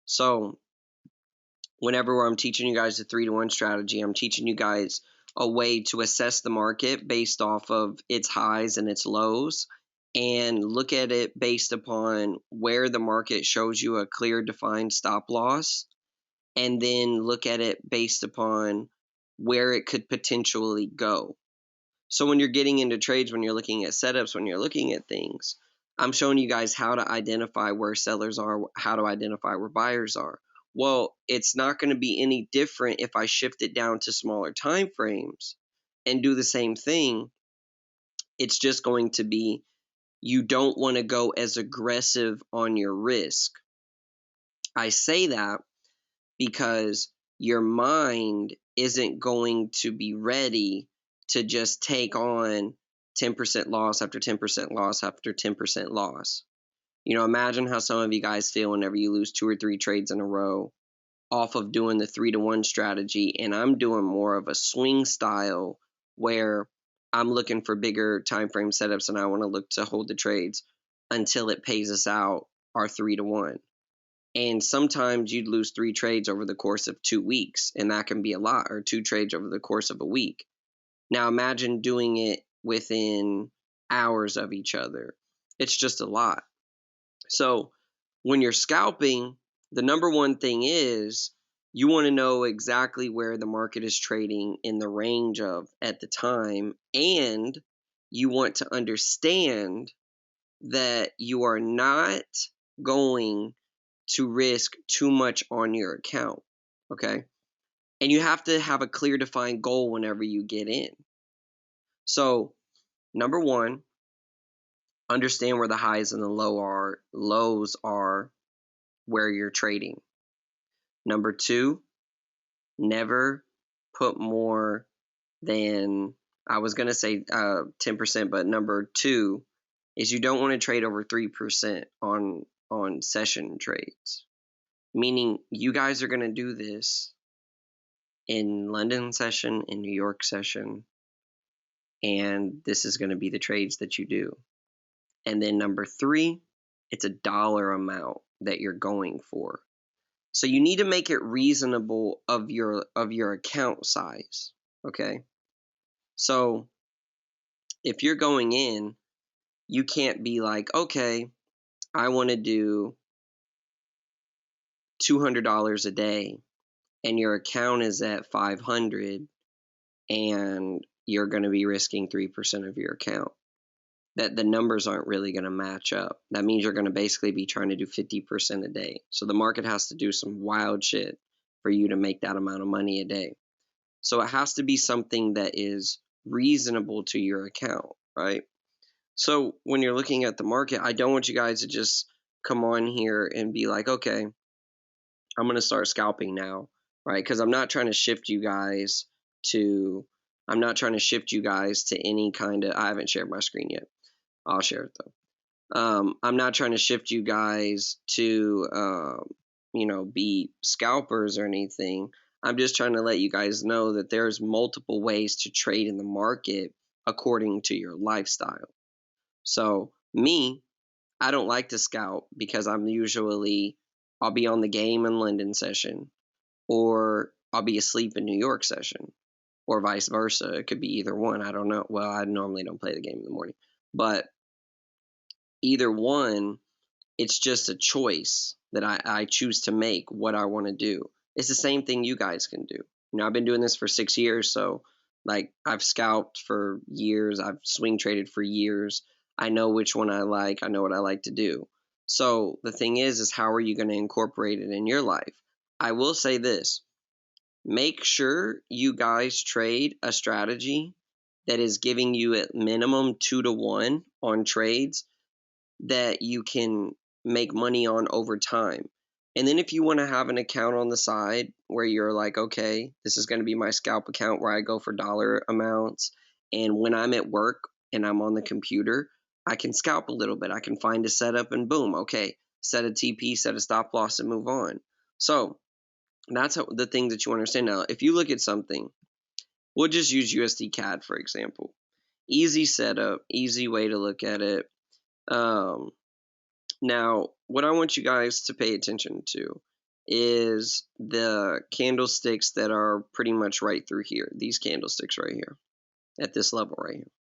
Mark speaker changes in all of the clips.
Speaker 1: So whenever I'm teaching you guys the 3-to-1 strategy, I'm teaching you guys a way to assess the market based off of its highs and its lows, and look at it based upon where the market shows you a clear defined stop loss, and then look at it based upon where it could potentially go. So when you're getting into trades, when you're looking at setups, when you're looking at things, I'm showing you guys how to identify where sellers are, how to identify where buyers are. Well, it's not going to be any different if I shift it down to smaller time frames and do the same thing. It's just going to be, you don't want to go as aggressive on your risk. I say that because your mind isn't going to be ready to just take on 10% loss after 10% loss after 10% loss. Imagine how some of you guys feel whenever you lose 2 or 3 trades in a row off of doing the 3-to-1 strategy, and I'm doing more of a swing style where I'm looking for bigger time frame setups and I want to look to hold the trades until it pays us out our 3-to-1. And sometimes you'd lose 3 trades over the course of 2 weeks, and that can be a lot, or 2 trades over the course of a week. Now imagine doing it within hours of each other. It's just a lot. So when you're scalping, the number one thing is you want to know exactly where the market is trading in the range of at the time, and you want to understand that you are not going to risk too much on your account, okay? And you have to have a clear defined goal whenever you get in. So, number one, understand where the highs and the lows are where you're trading. Number two, never put more than, I was going to say 10%, but number two is you don't want to trade over 3% on session trades. Meaning you guys are going to do this in London session, in New York session, and this is going to be the trades that you do. And then number three, it's a dollar amount that you're going for. So you need to make it reasonable of your account size, okay? So if you're going in, you can't be like, okay, I want to do $200 a day, and your account is at 500, and you're going to be risking 3% of your account. That the numbers aren't really going to match up. That means you're going to basically be trying to do 50% a day. So the market has to do some wild shit for you to make that amount of money a day. So it has to be something that is reasonable to your account, right? So when you're looking at the market, I don't want you guys to just come on here and be like, okay, I'm going to start scalping now, right? Because I'm not trying to shift you guys to any kind of, I haven't shared my screen yet. I'll share it though. I'm not trying to shift you guys to, be scalpers or anything. I'm just trying to let you guys know that there's multiple ways to trade in the market according to your lifestyle. So me, I don't like to scalp because I'll be on the game in London session, or I'll be asleep in New York session, or vice versa. It could be either one. I don't know. Well, I normally don't play the game in the morning, but either one, it's just a choice that I choose to make what I want to do. It's the same thing you guys can do. I've been doing this for 6 years, so like I've scalped for years, I've swing traded for years. I know which one I like. I know what I like to do. So the thing is how are you going to incorporate it in your life? I will say this. Make sure you guys trade a strategy that is giving you at minimum 2-to-1 on trades that you can make money on over time. And then if you want to have an account on the side where you're like, okay, this is going to be my scalp account where I go for dollar amounts, and when I'm at work and I'm on the computer, I can scalp a little bit. I can find a setup and boom, okay, set a TP, set a stop loss, and move on. So that's the thing that you understand. Now, if you look at something, we'll just use USD CAD for example. Easy setup, easy way to look at it. Now, what I want you guys to pay attention to is the candlesticks that are pretty much right through here. These candlesticks right here at this level right here.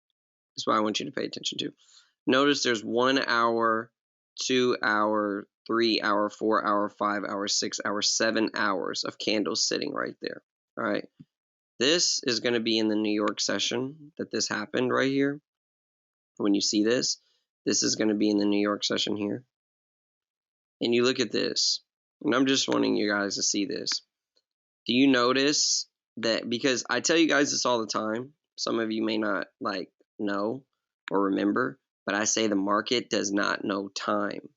Speaker 1: That's what I want you to pay attention to. Notice there's 1 hour, 2 hour, 3 hour, 4 hour, 5 hour, 6 hour, 7 hours of candles sitting right there. All right. This is going to be in the New York session that this happened right here. When you see this is going to be in the New York session here. And you look at this, and I'm just wanting you guys to see this. Do you notice that, because I tell you guys this all the time, some of you may not like know or remember, but I say the market does not know time.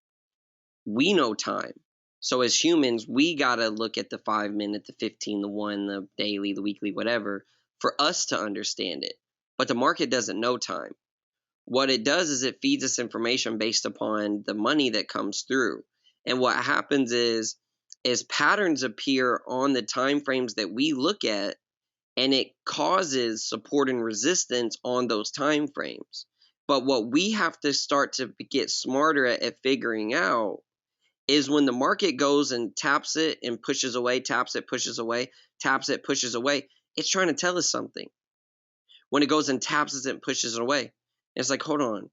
Speaker 1: We know time. So as humans, we got to look at the 5 minute, the 15, the 1, the daily, the weekly, whatever, for us to understand it. But the market doesn't know time. What it does is it feeds us information based upon the money that comes through. And what happens is patterns appear on the time frames that we look at, and it causes support and resistance on those time frames. But what we have to start to get smarter at figuring out is when the market goes and taps it and pushes away, taps it, pushes away, taps it, pushes away, it's trying to tell us something. When it goes and taps it and pushes it away, it's like, hold on.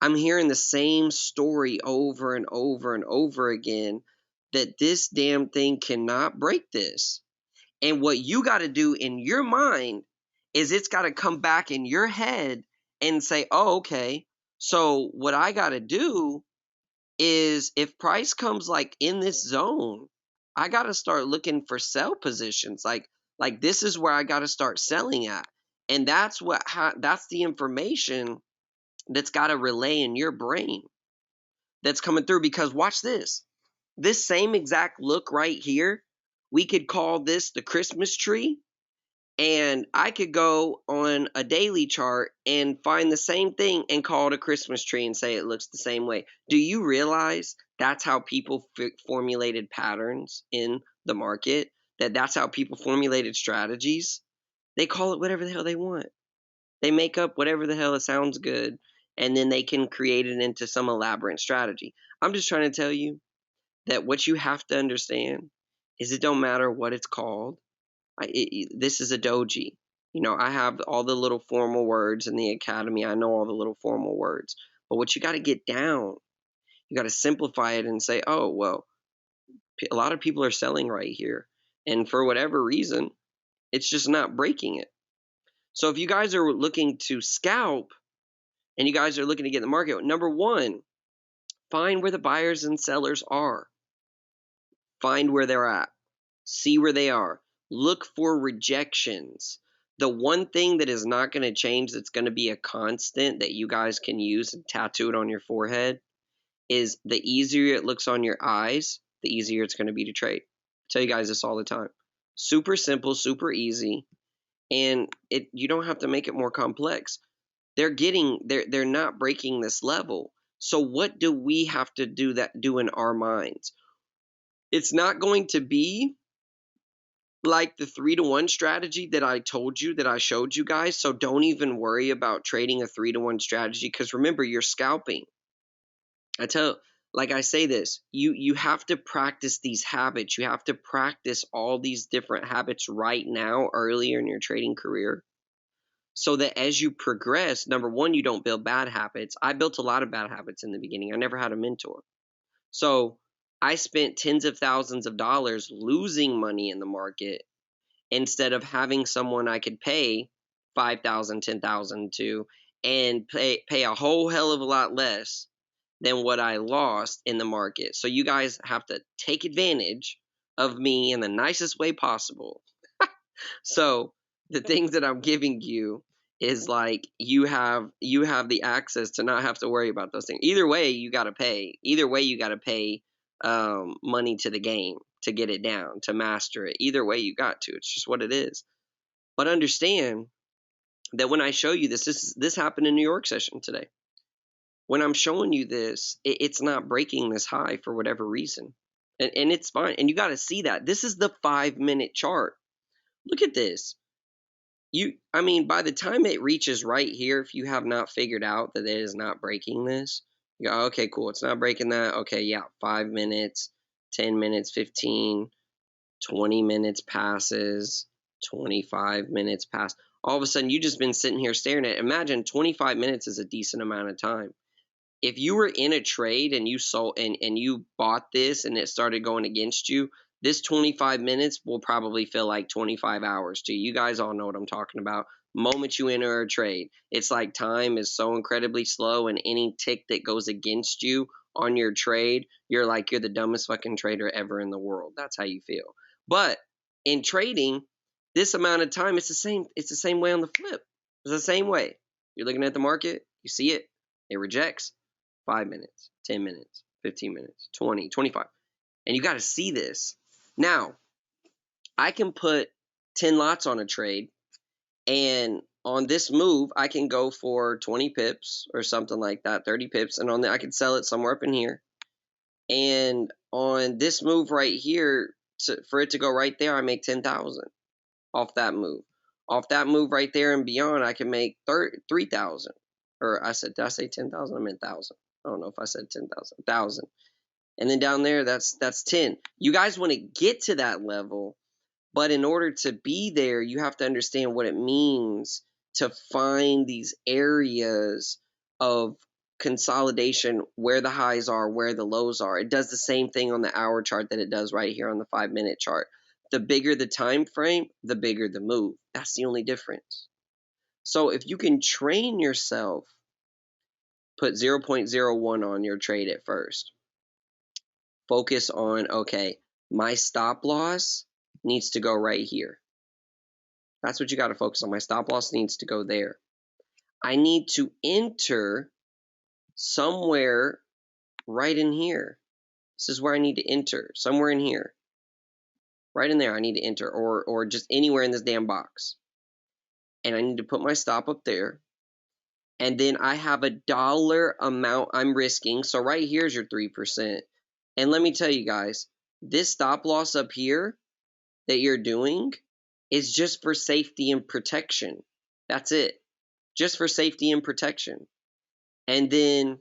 Speaker 1: I'm hearing the same story over and over and over again, that this damn thing cannot break this. And what you got to do in your mind is it's got to come back in your head and say, oh, okay, so what I got to do is, if price comes like in this zone, I got to start looking for sell positions. Like this is where I got to start selling at. And that's that's the information that's got to relay in your brain that's coming through. Because watch this. This same exact look right here, we could call this the Christmas tree. And I could go on a daily chart and find the same thing and call it a Christmas tree and say it looks the same way. Do you realize that's how people formulated patterns in the market? That's how people formulated strategies? They call it whatever the hell they want. They make up whatever the hell it sounds good, and then they can create it into some elaborate strategy. I'm just trying to tell you that what you have to understand is it don't matter what it's called. This is a doji. You know, I have all the little formal words in the academy. I know all the little formal words. But what you got to get down, you got to simplify it and say, oh, well, a lot of people are selling right here. And for whatever reason, it's just not breaking it. So if you guys are looking to scalp and you guys are looking to get in the market, number one, find where the buyers and sellers are. Find where they're at. See where they are. Look for rejections. The one thing that is not going to change, that's going to be a constant that you guys can use and tattoo it on your forehead, is the easier it looks on your eyes, the easier it's going to be to trade. I tell you guys this all the time. Super simple, super easy, and you don't have to make it more complex. They're not breaking this level. So what do we have to do in our minds? It's not going to be like the 3-to-1 strategy that I told you, that I showed you guys. So don't even worry about trading a 3-to-1 strategy, because remember, you're scalping. Like I say this, you have to practice these habits. You have to practice all these different habits right now, earlier in your trading career, so that as you progress, number one, you don't build bad habits. I built a lot of bad habits in the beginning. I never had a mentor. So I spent tens of thousands of dollars losing money in the market, instead of having someone I could pay $5,000, $10,000 to, and pay a whole hell of a lot less than what I lost in the market. So you guys have to take advantage of me in the nicest way possible. So the things that I'm giving you is like, you have the access to not have to worry about those things. Either way, you got to pay. Either way, you got to pay money to the game to get it down, to master it. Either way, you got to. It's just what it is. But understand that when I show you this happened in New York session today. When I'm showing you this, it's not breaking this high for whatever reason. And it's fine. And you got to see that. This is the 5-minute chart. Look at this. By the time it reaches right here, if you have not figured out that it is not breaking this, you go, okay, cool, it's not breaking that. Okay, yeah, 5 minutes. 10 minutes, 15, 20 minutes passes, 25 minutes pass. All of a sudden, you just been sitting here staring at it. Imagine 25 minutes is a decent amount of time. If you were in a trade and you sold and you bought this and it started going against you, this 25 minutes will probably feel like 25 hours to you. You guys all know what I'm talking about. Moment you enter a trade, it's like time is so incredibly slow, and any tick that goes against you on your trade, you're like you're the dumbest fucking trader ever in the world. That's how you feel. But in trading, this amount of time, it's the same. It's the same way on the flip. It's the same way. You're looking at the market, you see it, it rejects. 5 minutes, 10 minutes, 15 minutes, 20, 25. And you got to see this. Now, I can put 10 lots on a trade, and on this move, I can go for 20 pips or something like that, 30 pips, and I can sell it somewhere up in here. And on this move right here, for it to go right there, I make 10,000 off that move. Off that move right there and beyond, I can make 3,000. Or did I say 10,000? I meant 1,000. I don't know if I said 10,000. 1,000. And then down there, that's 10. You guys want to get to that level, but in order to be there, you have to understand what it means to find these areas of consolidation, where the highs are, where the lows are. It does the same thing on the hour chart that it does right here on the 5-minute chart. The bigger the time frame, the bigger the move. That's the only difference. So if you can train yourself, put 0.01 on your trade at first. Focus on, okay, my stop loss needs to go right here. That's what you got to focus on. My stop loss needs to go there. I need to enter somewhere right in here. This is where I need to enter, somewhere in here. Right in there I need to enter, or just anywhere in this damn box. And I need to put my stop up there. And then I have a dollar amount I'm risking. So right here's your 3%. And let me tell you guys, this stop loss up here that you're doing is just for safety and protection. That's it. Just for safety and protection. And then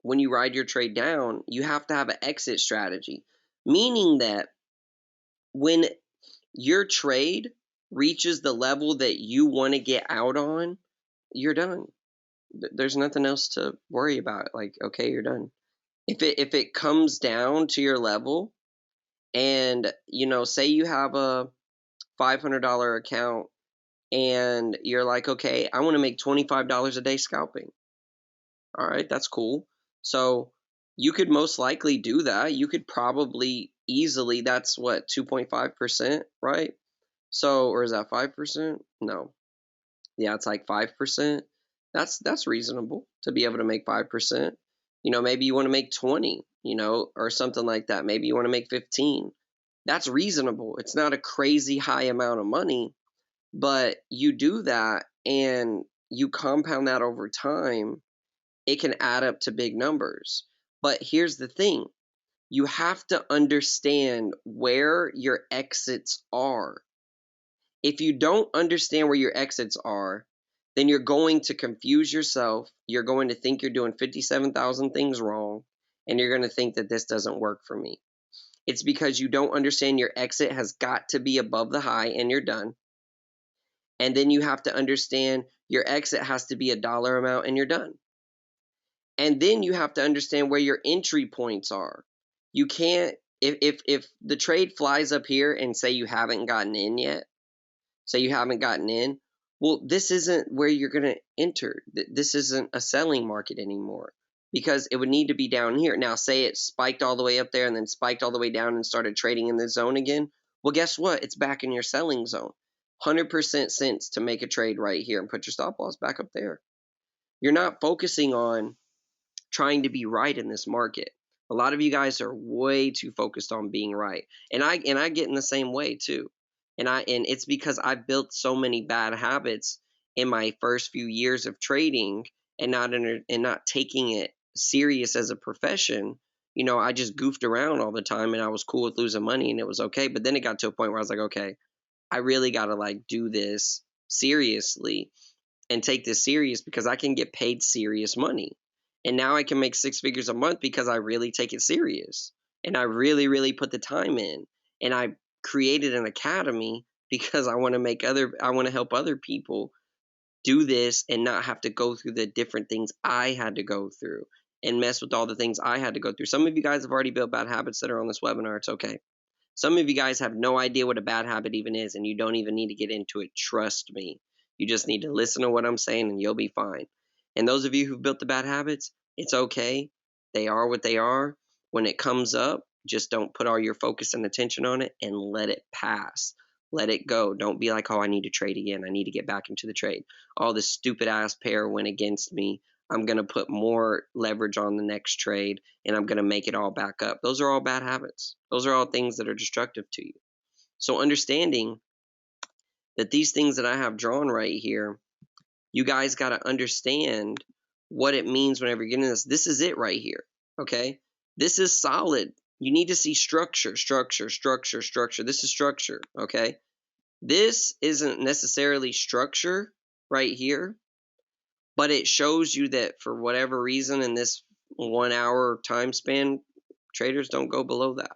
Speaker 1: when you ride your trade down, you have to have an exit strategy. Meaning that when your trade reaches the level that you want to get out on, you're done. There's nothing else to worry about. Like, okay, you're done. If it comes down to your level, and say you have a $500 account, and you're like, okay, I want to make $25 a day scalping. All right, that's cool. So you could most likely do that. You could probably easily, that's what, 2.5%, right? So, or is that 5%? No. Yeah, it's like 5%. That's reasonable to be able to make 5%. Maybe you want to make 20, or something like that. Maybe you want to make 15. That's reasonable. It's not a crazy high amount of money, but you do that and you compound that over time, it can add up to big numbers. But here's the thing. You have to understand where your exits are. If you don't understand where your exits are, then you're going to confuse yourself. You're going to think you're doing 57,000 things wrong, and you're going to think that this doesn't work for me. It's because you don't understand your exit has got to be above the high and you're done. And then you have to understand your exit has to be a dollar amount and you're done. And then you have to understand where your entry points are. You can't, if the trade flies up here and say you haven't gotten in yet, well, this isn't where you're going to enter. This isn't a selling market anymore, because it would need to be down here. Now, say it spiked all the way up there and then spiked all the way down and started trading in this zone again. Well, guess what? It's back in your selling zone. 100% sense to make a trade right here and put your stop loss back up there. You're not focusing on trying to be right in this market. A lot of you guys are way too focused on being right. And I get in the same way too. And it's because I've built so many bad habits in my first few years of trading, and not taking it serious as a profession. I just goofed around all the time and I was cool with losing money and it was okay. But then it got to a point where I was like, okay, I really got to do this seriously and take this serious, because I can get paid serious money. And now I can make 6 figures a month because I really take it serious. and I really, really put the time in, and I created an academy because I want to help other people do this and not have to go through the different things I had to go through and mess with all the things I had to go through. Some of you guys have already built bad habits that are on this webinar. It's okay. Some of you guys have no idea what a bad habit even is, and you don't even need to get into it. Trust me. You just need to listen to what I'm saying, and you'll be fine. And those of you who've built the bad habits, it's okay. They are what they are. When it comes up, just don't put all your focus and attention on it and let it pass. Let it go. Don't be like, oh, I need to trade again. I need to get back into the trade. Oh, this stupid ass pair went against me. I'm going to put more leverage on the next trade, and I'm going to make it all back up. Those are all bad habits. Those are all things that are destructive to you. So understanding that these things that I have drawn right here, you guys got to understand what it means whenever you're getting this. This is it right here, okay? This is solid. You need to see structure, structure, structure, structure. This is structure, okay? This isn't necessarily structure right here, but it shows you that for whatever reason in this 1 hour time span, traders don't go below that.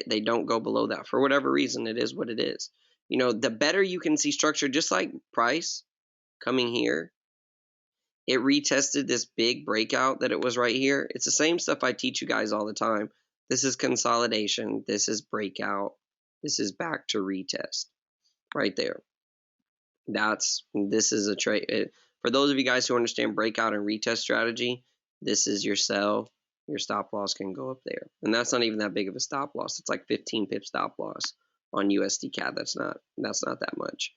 Speaker 1: They don't go below that for whatever reason. It is what it is. The better you can see structure, just like price coming here, it retested this big breakout that it was right here. It's the same stuff I teach you guys all the time. This is consolidation. This is breakout. This is back to retest right there. This is a trade. For those of you guys who understand breakout and retest strategy, this is your sell. Your stop loss can go up there. And that's not even that big of a stop loss. It's like 15 pip stop loss on USD CAD. That's not that much.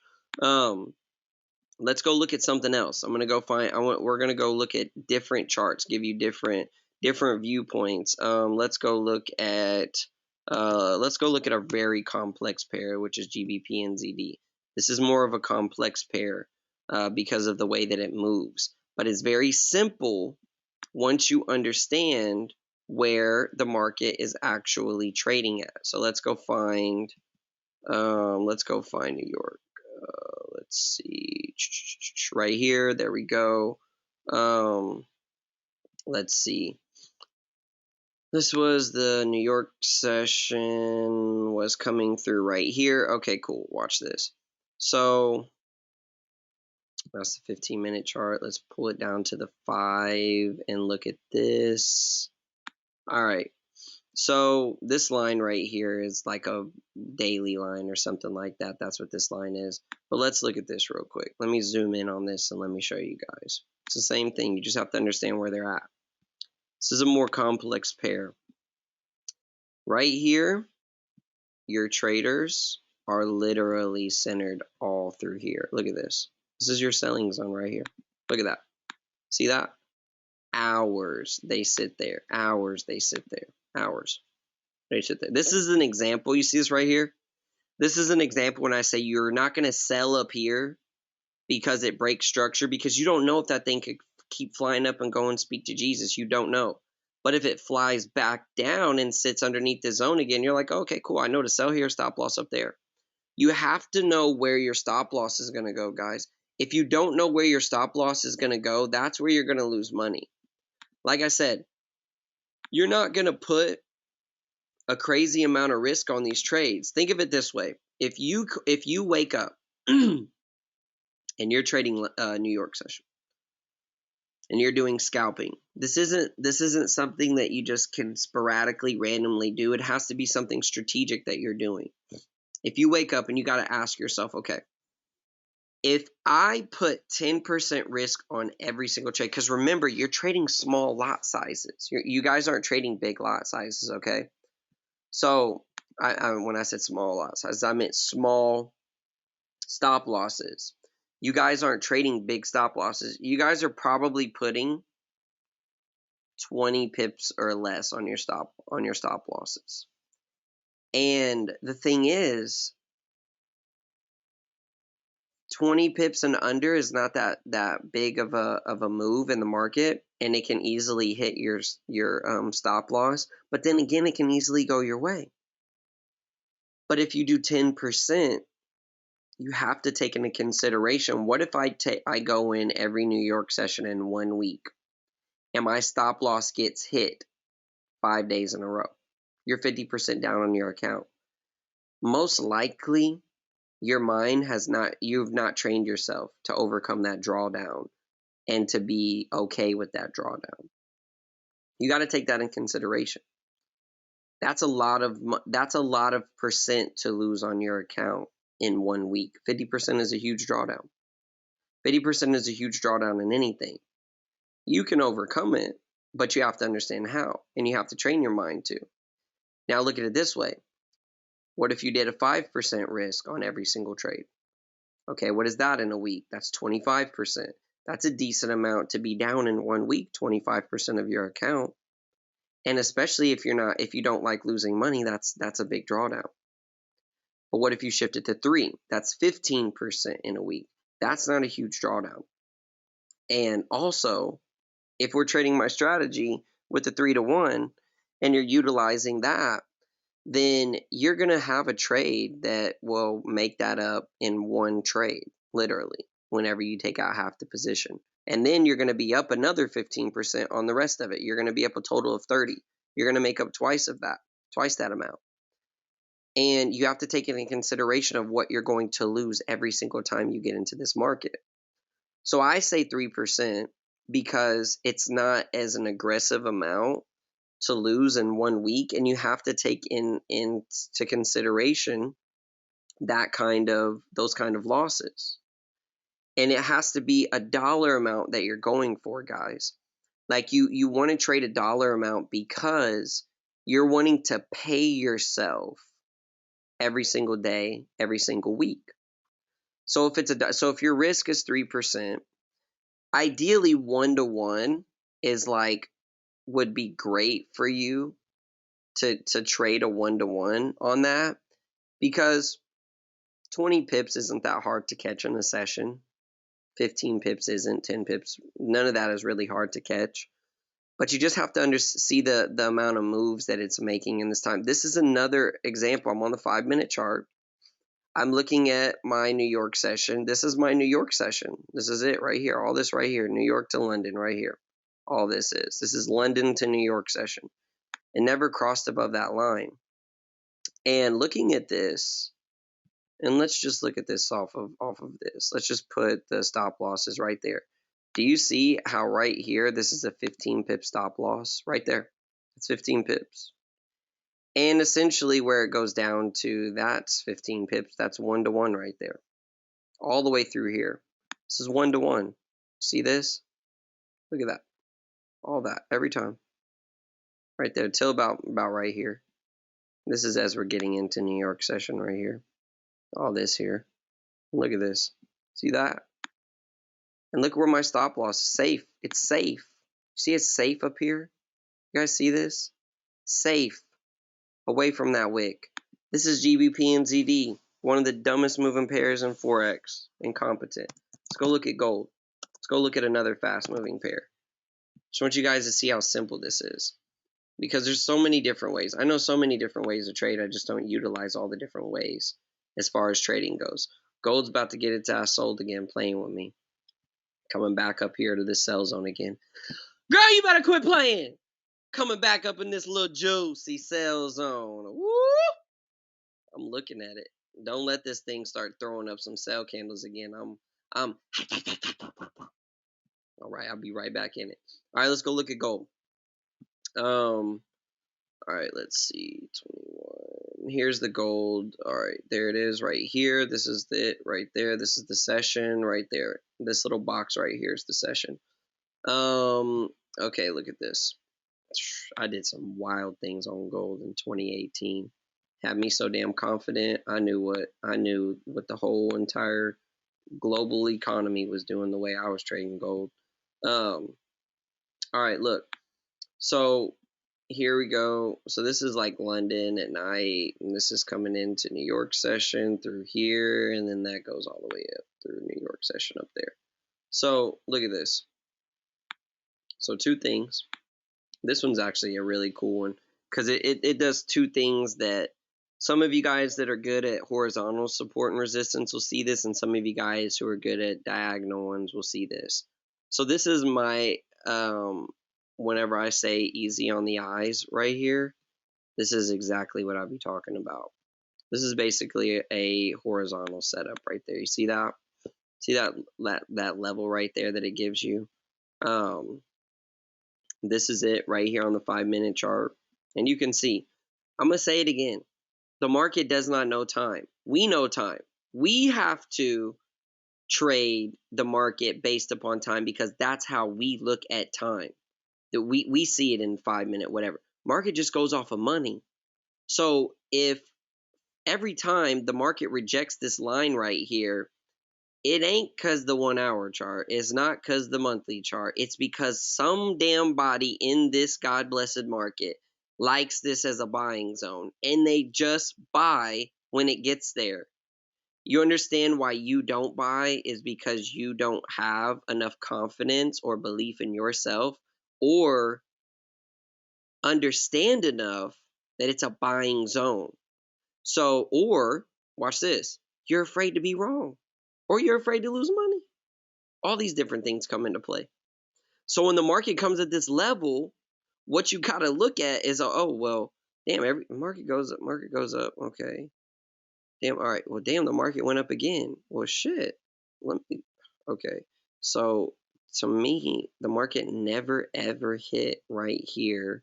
Speaker 1: Let's go look at something else. We're gonna go look at different charts, give you different viewpoints. Let's go look at a very complex pair, which is GBP and ZD. This is more of a complex pair because of the way that it moves, but it's very simple once you understand where the market is actually trading at. So let's go find New York. Let's see, right here. There we go. Let's see. This was the New York session was coming through right here. Okay, cool. Watch this. So that's the 15-minute chart. Let's pull it down to the 5 and look at this. All right. So this line right here is like a daily line or something like that. That's what this line is. But let's look at this real quick. Let me zoom in on this and let me show you guys. It's the same thing. You just have to understand where they're at. This is a more complex pair. Right here, your traders are literally centered all through here. Look at this. This is your selling zone right here. Look at that. See that? Hours they sit there. Hours they sit there. Hours. This is an example. You see this right here? This is an example when I say you're not going to sell up here because it breaks structure, because you don't know if that thing could keep flying up and go and speak to Jesus. You don't know. But if it flies back down and sits underneath the zone again, you're like, okay, cool. I know to sell here, stop loss up there. You have to know where your stop loss is going to go, guys. If you don't know where your stop loss is going to go, that's where you're going to lose money. Like I said, you're not going to put a crazy amount of risk on these trades. Think of it this way. If you wake up and you're trading New York session and you're doing scalping, this isn't something that you just can sporadically randomly do. It has to be something strategic that you're doing. If you wake up and you got to ask yourself, okay, if I put 10% risk on every single trade, because remember, you're trading small lot sizes. You guys aren't trading big lot sizes, okay? So when I said small lot sizes, I meant small stop losses. You guys aren't trading big stop losses. You guys are probably putting 20 pips or less on your stop losses. And the thing is, 20 pips and under is not that big of a move in the market, and it can easily hit your stop loss. But then again, it can easily go your way. But if you do 10%, you have to take into consideration, what if I go in every New York session in 1 week and my stop loss gets hit 5 days in a row? You're 50% down on your account. Most likely, your mind you've not trained yourself to overcome that drawdown and to be okay with that drawdown. You got to take that in consideration. That's a lot of percent to lose on your account in 1 week. 50% is a huge drawdown. 50% is a huge drawdown in anything. You can overcome it, but you have to understand how, and you have to train your mind to. Now look at it this way. What if you did a 5% risk on every single trade? Okay, what is that in a week? That's 25%. That's a decent amount to be down in 1 week, 25% of your account. And especially if you don't like losing money, that's a big drawdown. But what if you shift it to 3? That's 15% in a week. That's not a huge drawdown. And also, if we're trading my strategy with the 3-to-1 and you're utilizing that, then you're going to have a trade that will make that up in one trade, literally, whenever you take out half the position. And then you're going to be up another 15% on the rest of it. You're going to be up a total of 30. You're going to make up twice that amount. And you have to take it in consideration of what you're going to lose every single time you get into this market. So I say 3% because it's not as an aggressive amount to lose in 1 week, and you have to take into consideration those kind of losses. And it has to be a dollar amount that you're going for, guys. Like you want to trade a dollar amount because you're wanting to pay yourself every single day, every single week. So if your risk is 3%, ideally 1-to-1 is would be great for you to trade a 1-to-1 on that, because 20 pips isn't that hard to catch in a session. 15 pips isn't, 10 pips, none of that is really hard to catch. But you just have to see the amount of moves that it's making in this time. This is another example. I'm on the 5-minute chart. I'm looking at my New York session. This is my New York session. This is it right here. All this right here. New York to London right here. All this is. This is London to New York session. It never crossed above that line. And looking at this, and let's just look at this off of this. Let's just put the stop losses right there. Do you see how right here, this is a 15 pip stop loss right there? It's 15 pips. And essentially where it goes down to, that's 15 pips. That's 1-to-1 right there. All the way through here. This is 1-to-1. See this? Look at that. All that every time. Right there till about right here. This is as we're getting into New York session right here. All this here. Look at this. See that? And look where my stop loss is safe. It's safe. See it's safe up here? You guys see this? Safe. Away from that wick. This is GBP and ZD. One of the dumbest moving pairs in Forex. Incompetent. Let's go look at gold. Let's go look at another fast moving pair. Just want you guys to see how simple this is. Because there's so many different ways. I know so many different ways to trade. I just don't utilize all the different ways as far as trading goes. Gold's about to get its ass sold again, playing with me. Coming back up here to this sell zone again. Girl, you better quit playing. Coming back up in this little juicy sell zone. Woo! I'm looking at it. Don't let this thing start throwing up some sell candles again. I'm all right, I'll be right back in it. All right, let's go look at gold. All right, let's see. 21. Here's the gold. All right, there it is right here. This is it right there. This is the session right there. This little box right here is the session. Okay, look at this. I did some wild things on gold in 2018. Had me so damn confident. I knew what the whole entire global economy was doing the way I was trading gold. All right, look. So here we go. So this is like London at night, and this is coming into New York session through here, and then that goes all the way up through New York session up there. So look at this. So two things. This one's actually a really cool one because it does two things that some of you guys that are good at horizontal support and resistance will see this, and some of you guys who are good at diagonal ones will see this. So this is my whenever I say easy on the eyes right here, This is exactly what I'll be talking about. This is basically a horizontal setup right there. You see that? See that level right there that it gives you? This is it right here on the 5-minute chart. And you can see, I'm going to say it again. The market does not know time. We know time. We have to trade the market based upon time because that's how we look at time. That we see it in 5-minute, whatever. Market just goes off of money. So if every time the market rejects this line right here, it ain't because the 1 hour chart. It's not because the monthly chart. It's because some damn body in this God blessed market likes this as a buying zone and they just buy when it gets there. You understand why you don't buy is because you don't have enough confidence or belief in yourself or understand enough that it's a buying zone. So, or watch this, you're afraid to be wrong or you're afraid to lose money. All these different things come into play. So when the market comes at this level, what you got to look at is, oh, well, damn, every market goes up. Okay. Damn, all right. Well, damn, the market went up again. Well, shit. Let me, okay. So to me, the market never ever hit right here.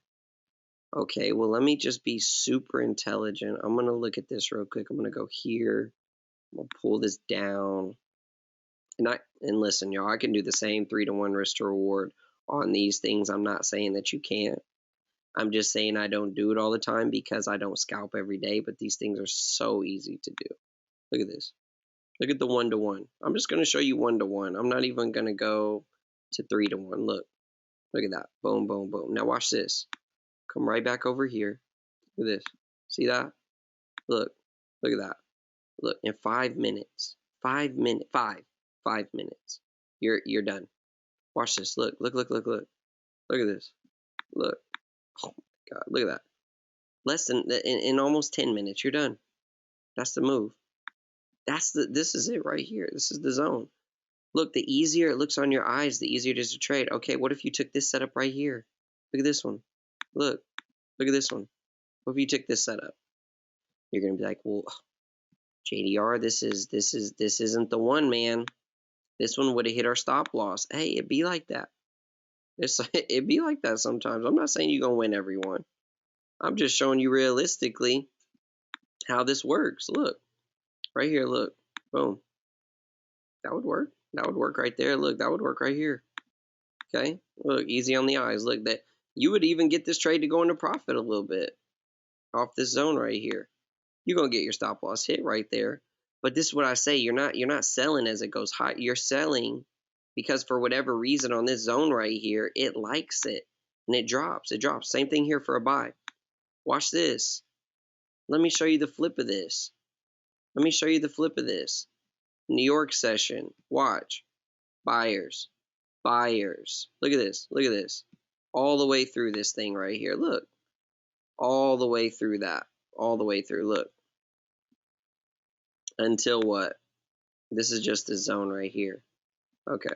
Speaker 1: Okay, well, let me just be super intelligent. I'm going to look at this real quick. I'm going to go here. I'm going to pull this down. And listen, y'all, I can do the same 3-to-1 risk to reward on these things. I'm not saying that you can't. I'm just saying I don't do it all the time because I don't scalp every day, but these things are so easy to do. Look at this. Look at the 1-to-1. I'm just going to show you 1-to-1. I'm not even going to go to 3-to-1. Look at that. Boom, boom, boom. Now watch this. Come right back over here. Look at this. See that? Look at that. Look, in 5 minutes. 5 minutes. 5 minutes. You're done. Watch this. Look. Look at this. Look. Oh my God. Look at that. Less than in almost 10 minutes, you're done. That's the move. This is it right here. This is the zone. Look, the easier it looks on your eyes, the easier it is to trade. Okay, what if you took this setup right here? Look at this one. Look at this one. What if you took this setup? You're gonna be like, well, JDR, this isn't the one, man. This one would have hit our stop loss. Hey, it'd be like that. It'd be like that sometimes. I'm not saying you're gonna win every one. I'm just showing you realistically how this works. Look, right here, look. Boom. That would work. That would work right there. Look, that would work right here. Okay? Look, easy on the eyes. Look, that you would even get this trade to go into profit a little bit off this zone right here. You're gonna get your stop loss hit right there. But this is what I say, you're not selling as it goes high. You're selling because for whatever reason on this zone right here, it likes it and it drops. It drops. Same thing here for a buy. Watch this. Let me show you the flip of this. Let me show you the flip of this. New York session. Watch. Buyers. Buyers. Look at this. Look at this. All the way through this thing right here. Look. All the way through that. All the way through. Look. Until what? This is just this zone right here. Okay.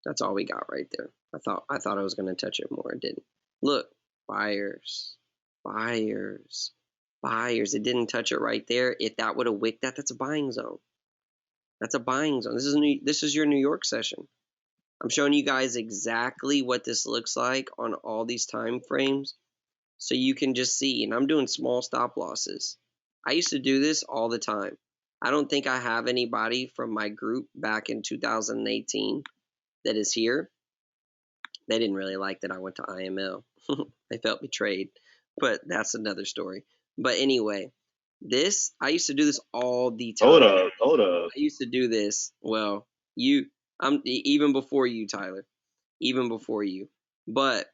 Speaker 1: That's all we got right there. I thought I was going to touch it more. It didn't. Look. Buyers. Buyers. Buyers. It didn't touch it right there. If that would have wicked that, that's a buying zone. That's a buying zone. This is your New York session. I'm showing you guys exactly what this looks like on all these time frames so you can just see. And I'm doing small stop losses. I used to do this all the time. I don't think I have anybody from my group back in 2018 that is here. They didn't really like that I went to IML. They felt betrayed, but that's another story. But anyway, I used to do this all the time.
Speaker 2: Hold up.
Speaker 1: I used to do this. Well, I'm even before you, Tyler, even before you. But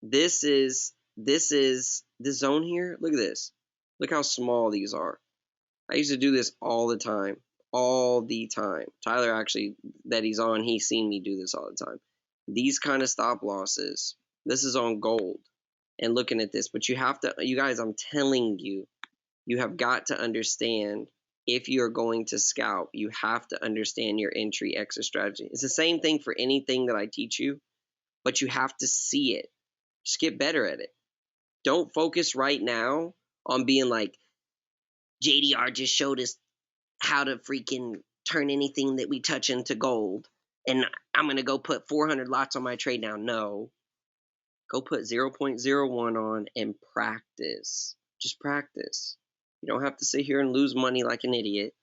Speaker 1: this is the zone here. Look at this. Look how small these are. I used to do this all the time. All the time. Tyler actually, that he's on, he's seen me do this all the time. These kind of stop losses. This is on gold. And looking at this. But you guys, I'm telling you, you have got to understand if you're going to scalp, you have to understand your entry exit strategy. It's the same thing for anything that I teach you, but you have to see it. Just get better at it. Don't focus right now on being like, JDR just showed us how to freaking turn anything that we touch into gold. And I'm going to go put 400 lots on my trade now. No, go put 0.01 on and practice. Just practice. You don't have to sit here and lose money like an idiot.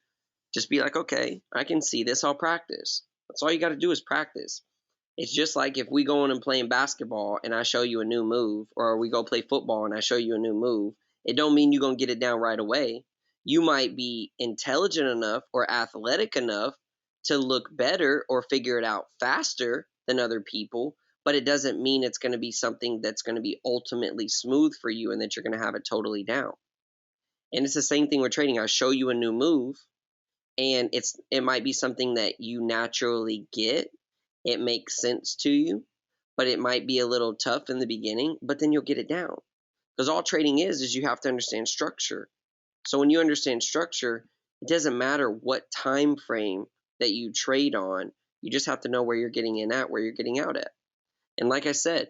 Speaker 1: Just be like, okay, I can see this. I'll practice. That's all you got to do is practice. It's just like if we go on and playing basketball and I show you a new move, or we go play football and I show you a new move, it don't mean you're going to get it down right away. You might be intelligent enough or athletic enough to look better or figure it out faster than other people, but it doesn't mean it's going to be something that's going to be ultimately smooth for you and that you're going to have it totally down. And it's the same thing with trading. I show you a new move and it might be something that you naturally get. It makes sense to you, but it might be a little tough in the beginning, but then you'll get it down. Because all trading is you have to understand structure. So when you understand structure, it doesn't matter what time frame that you trade on. You just have to know where you're getting in at, where you're getting out at. And like I said,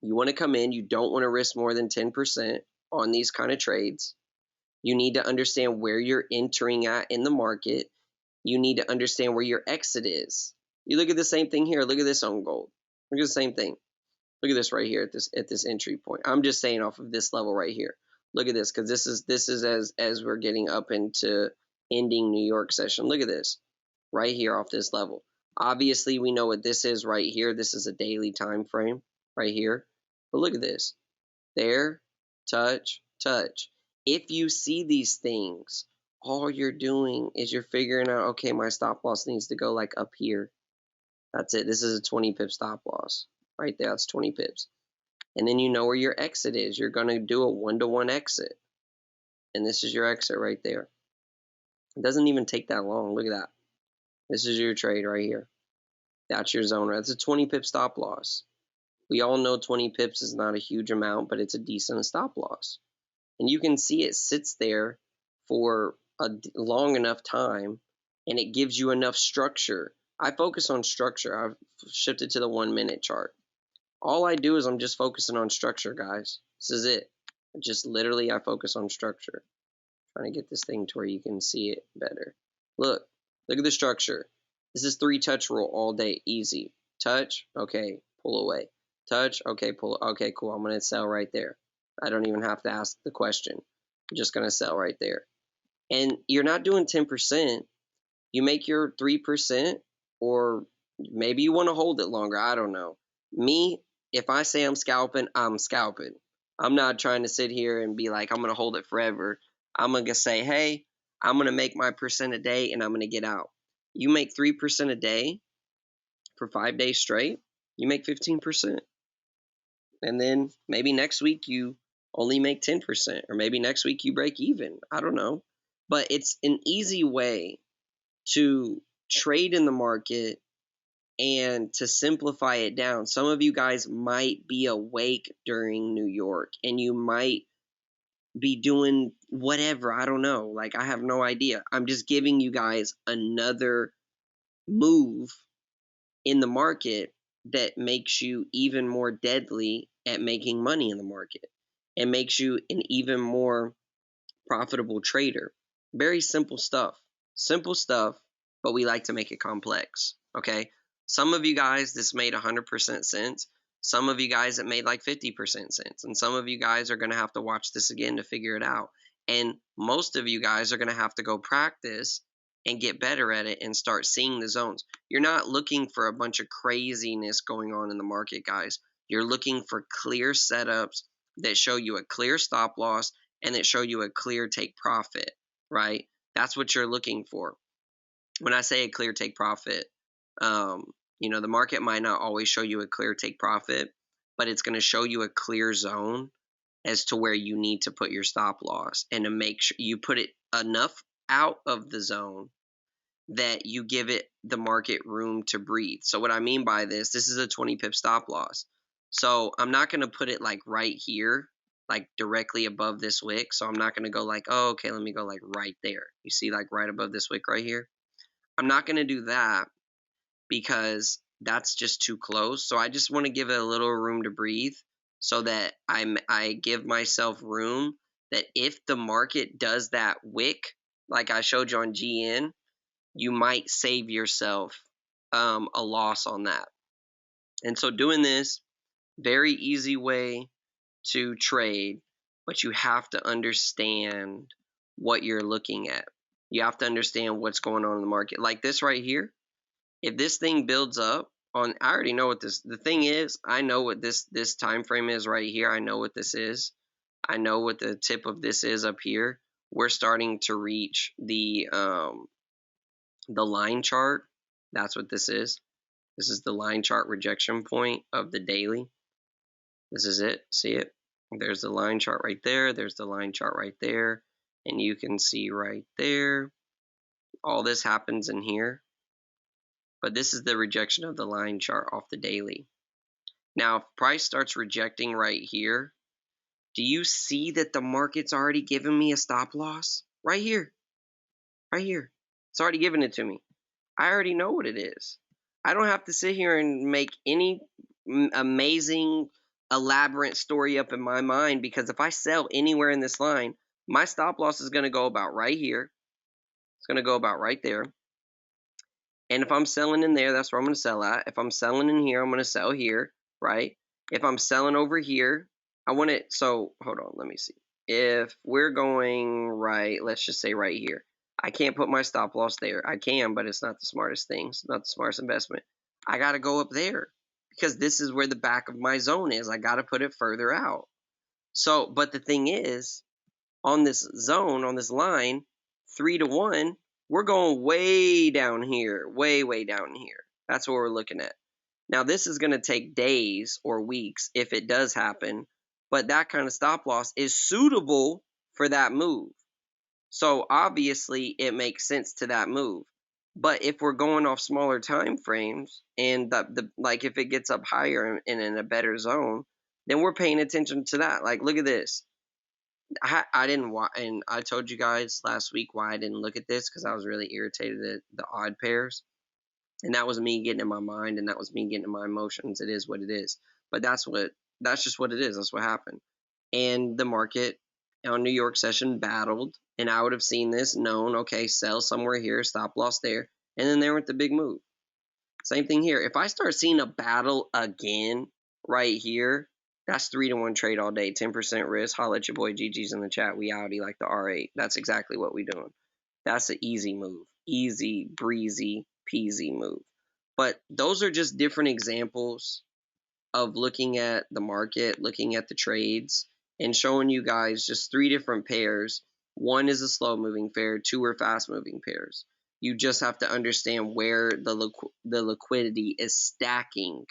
Speaker 1: you want to come in, you don't want to risk more than 10% on these kind of trades. You need to understand where you're entering at in the market. You need to understand where your exit is. You look at the same thing here. Look at this on gold. Look at the same thing. Look at this right here at this entry point. I'm just saying off of this level right here. Look at this, because this is as we're getting up into ending New York session. Look at this right here off this level. Obviously, we know what this is right here. This is a daily time frame right here. But look at this. There, touch, touch. If you see these things, all you're doing is you're figuring out, okay, my stop loss needs to go like up here. That's it. This is a 20 pip stop loss. Right there, that's 20 pips. And then you know where your exit is. You're going to do a 1-to-1 exit. And this is your exit right there. It doesn't even take that long. Look at that. This is your trade right here. That's your zone. That's a 20 pip stop loss. We all know 20 pips is not a huge amount, but it's a decent stop loss. And you can see it sits there for a long enough time, and it gives you enough structure. I focus on structure. I've shifted to the 1-minute chart. All I do is I'm just focusing on structure, guys. This is it. Just literally I focus on structure. Trying to get this thing to where you can see it better. Look at the structure. This is 3-touch rule all day. Easy. Touch, okay, pull away. Touch, okay, pull. Okay, cool. I'm going to sell right there. I don't even have to ask the question. I'm just going to sell right there. And you're not doing 10%. You make your 3%, or maybe you want to hold it longer. I don't know. Me, if I say I'm scalping, I'm scalping. I'm not trying to sit here and be like, I'm going to hold it forever. I'm going to say, hey, I'm going to make my percent a day and I'm going to get out. You make 3% a day for 5 days straight, you make 15%. And then maybe next week you only make 10%, or maybe next week you break even. I don't know. But it's an easy way to trade in the market and to simplify it down. Some of you guys might be awake during New York and you might be doing whatever. I don't know. Like, I have no idea. I'm just giving you guys another move in the market that makes you even more deadly at making money in the market and makes you an even more profitable trader. Very simple stuff. Simple stuff, but we like to make it complex. Okay? Some of you guys, this made 100% sense. Some of you guys, it made like 50% sense. And some of you guys are going to have to watch this again to figure it out. And most of you guys are going to have to go practice and get better at it and start seeing the zones. You're not looking for a bunch of craziness going on in the market, guys. You're looking for clear setups that show you a clear stop loss and that show you a clear take profit, right? That's what you're looking for. When I say a clear take profit, the market might not always show you a clear take profit, but it's going to show you a clear zone as to where you need to put your stop loss, and to make sure you put it enough out of the zone that you give it the market room to breathe. So what I mean by this is a 20 pip stop loss. So I'm not going to put it like right here, like directly above this wick. So I'm not going to go like, oh, okay, let me go like right there. You see, like right above this wick right here. I'm not going to do that because that's just too close. So I just want to give it a little room to breathe. so that I give myself room that if the market does that wick, like I showed you on GN, you might save yourself a loss on that. And so doing this, very easy way to trade, but you have to understand what you're looking at. You have to understand what's going on in the market. Like this right here, if this thing builds up on, I already know what the thing is. I know what this time frame is right here. I know what this is. I know what the tip of this is up here. We're starting to reach the line chart. That's what this is. This is the line chart rejection point of the daily. This is it. See it? There's the line chart right there. There's the line chart right there. And you can see right there, all this happens in here. But this is the rejection of the line chart off the daily. Now, if price starts rejecting right here, do you see that the market's already given me a stop loss? Right here. Right here. It's already given it to me. I already know what it is. I don't have to sit here and make any amazing, elaborate story up in my mind, because if I sell anywhere in this line, my stop loss is going to go about right here. It's going to go about right there. And if I'm selling in there, that's where I'm going to sell at. If I'm selling in here, I'm going to sell here, right? If I'm selling over here, I want it. So hold on, let me see. If we're going right, let's just say right here. I can't put my stop loss there. I can, but it's not the smartest thing. It's not the smartest investment. I got to go up there because this is where the back of my zone is. I got to put it further out. So, but the thing is, on this zone, on this line, 3-to-1, we're going way down here, way down here. That's what we're looking at. Now, this is going to take days or weeks if it does happen, but that kind of stop loss is suitable for that move. So obviously, it makes sense to that move. But if we're going off smaller time frames and like if it gets up higher and in a better zone, then we're paying attention to that. Like, look at this. I didn't and I told you guys last week why I didn't look at this, because I was really irritated at the odd pairs, and that was me getting in my mind, and that was me getting in my emotions. It is what it is, but that's just what it is. That's what happened, and the market on New York session battled, and I would have seen this, known, okay, sell somewhere here, stop loss there, and then there went the big move. Same thing here. If I start seeing a battle again right here, that's 3-to-1 trade all day, 10% risk. Holla at your boy GG's in the chat. We outie like the R8. That's exactly what we doing. That's an easy move. Easy, breezy, peasy move. But those are just different examples of looking at the market, looking at the trades, and showing you guys just 3 different pairs. One is a slow moving pair, 2 are fast moving pairs. You just have to understand where the liquidity is stacking,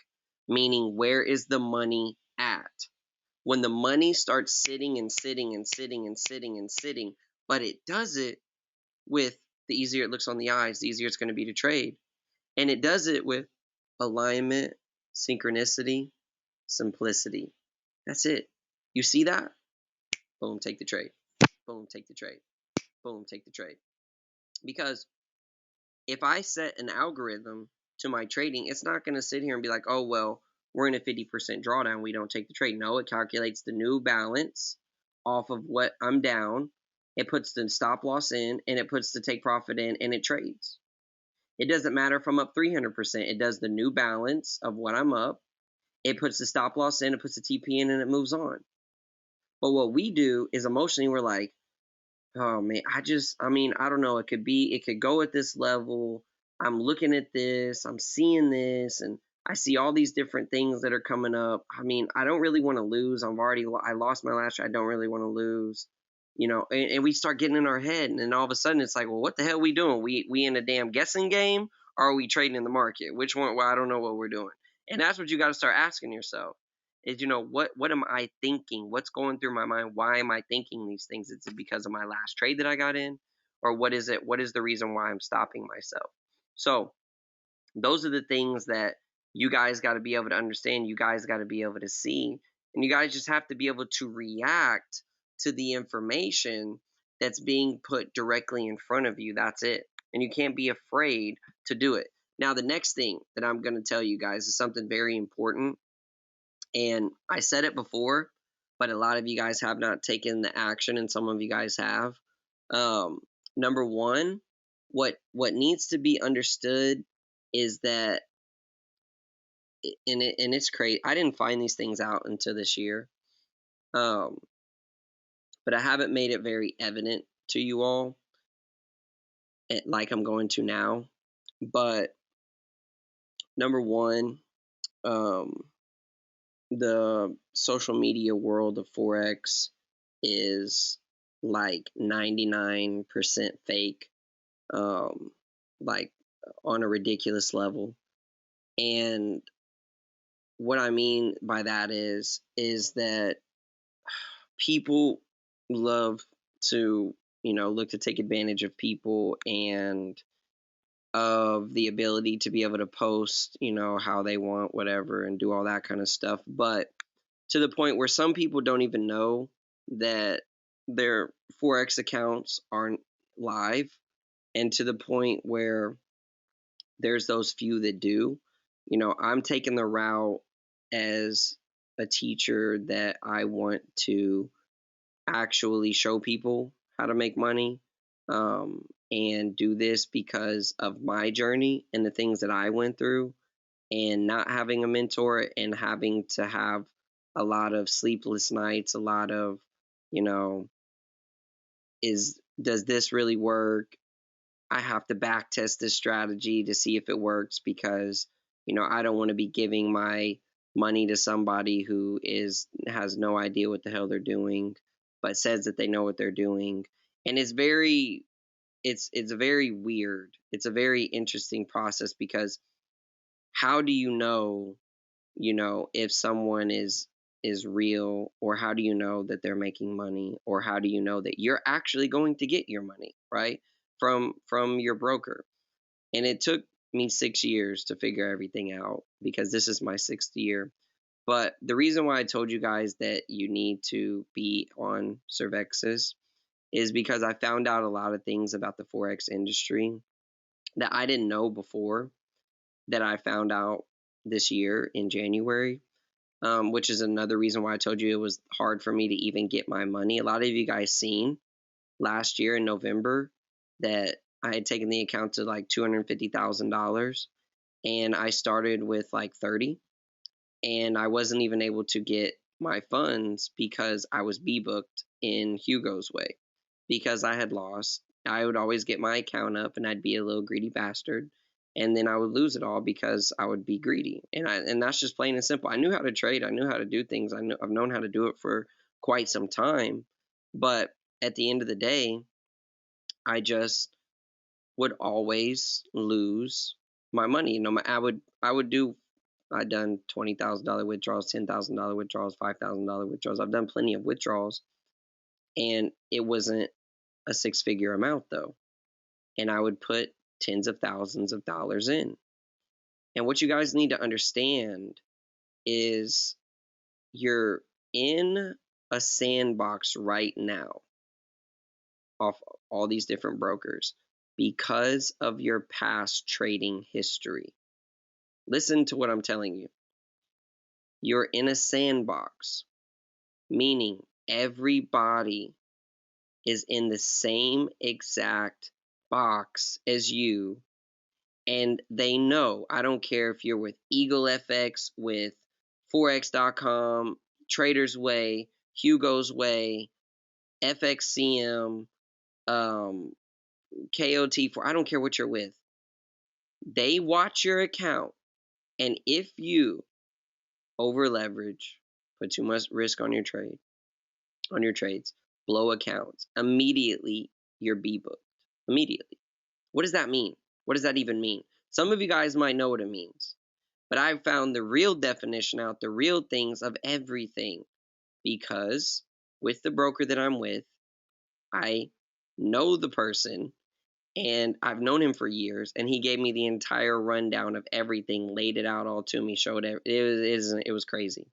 Speaker 1: meaning where is the money at. When the money starts sitting and sitting and sitting and sitting and sitting, but it does it with, the easier it looks on the eyes, the easier it's going to be to trade. And it does it with alignment, synchronicity, simplicity. That's it. You see that? Boom, take the trade. Boom, take the trade. Boom, take the trade. Because if I set an algorithm to my trading, it's not going to sit here and be like, oh, well, we're in a 50% drawdown, we don't take the trade. No, it calculates the new balance off of what I'm down. It puts the stop loss in, and it puts the take profit in, and it trades. It doesn't matter if I'm up 300%. It does the new balance of what I'm up. It puts the stop loss in, it puts the TP in, and it moves on. But what we do is emotionally, we're like, oh man, I don't know. It could go at this level. I'm looking at this, I'm seeing this, and I see all these different things that are coming up. I mean, I don't really want to lose. I lost my last trade. I don't really want to lose. And we start getting in our head, and then all of a sudden it's like, well, what the hell are we doing? We in a damn guessing game, or are we trading in the market? Which one? Well, I don't know what we're doing. And that's what you got to start asking yourself. Is, what am I thinking? What's going through my mind? Why am I thinking these things? Is it because of my last trade that I got in? Or what is it? What is the reason why I'm stopping myself? So those are the things that you guys got to be able to understand. You guys got to be able to see. And you guys just have to be able to react to the information that's being put directly in front of you. That's it. And you can't be afraid to do it. Now, the next thing that I'm going to tell you guys is something very important. And I said it before, but a lot of you guys have not taken the action, and some of you guys have. Um, Number one, what needs to be understood is that, and it's crazy. I didn't find these things out until this year, um, but I haven't made it very evident to you all, like I'm going to now. But number one, um, the social media world of Forex is like 99% fake, um, like on a ridiculous level. And what I mean by that is that people love to, look to take advantage of people and of the ability to be able to post, how they want, whatever, and do all that kind of stuff. But to the point where some people don't even know that their Forex accounts aren't live, and to the point where there's those few that do. I'm taking the route as a teacher that I want to actually show people how to make money, and do this because of my journey and the things that I went through, and not having a mentor and having to have a lot of sleepless nights, a lot of, you know, does this really work? I have to back test this strategy to see if it works because, I don't want to be giving my money to somebody who has no idea what the hell they're doing, but says that they know what they're doing. And it's very weird. It's a very interesting process because how do if someone is real, or how do you know that they're making money, or how do you know that you're actually going to get your money, right? From your broker. And it took me 6 years to figure everything out because this is my sixth year. But the reason why I told you guys that you need to be on Cervexes is because I found out a lot of things about the Forex industry that I didn't know before, that I found out this year in January, which is another reason why I told you it was hard for me to even get my money. A lot of you guys seen last year in November that I had taken the account to like $250,000, and I started with like 30, and I wasn't even able to get my funds because I was B booked in Hugo's way because I had lost. I would always get my account up and I'd be a little greedy bastard, and then I would lose it all because I would be greedy. And that's just plain and simple. I knew how to trade, I knew how to do things. I've known how to do it for quite some time, but at the end of the day, I just would always lose my money. I'd done $20,000 withdrawals, $10,000 withdrawals, $5,000 withdrawals. I've done plenty of withdrawals, and it wasn't a six-figure amount though. And I would put tens of thousands of dollars in. And what you guys need to understand is you're in a sandbox right now off all these different brokers because of your past trading history. Listen to what I'm telling you. You're in a sandbox, meaning everybody is in the same exact box as you, and they know. I don't care if you're with Eagle FX, with Forex.com, Trader's Way, Hugo's Way, FXCM, KOT4, I don't care what you're with. They watch your account, and if you over leverage, put too much risk on your trades, blow accounts, immediately you're B booked. Immediately. What does that mean? What does that even mean? Some of you guys might know what it means, but I've found the real definition out, the real things of everything, because with the broker that I'm with, I know the person, and I've known him for years, and he gave me the entire rundown of everything, laid it out all to me, showed it was crazy.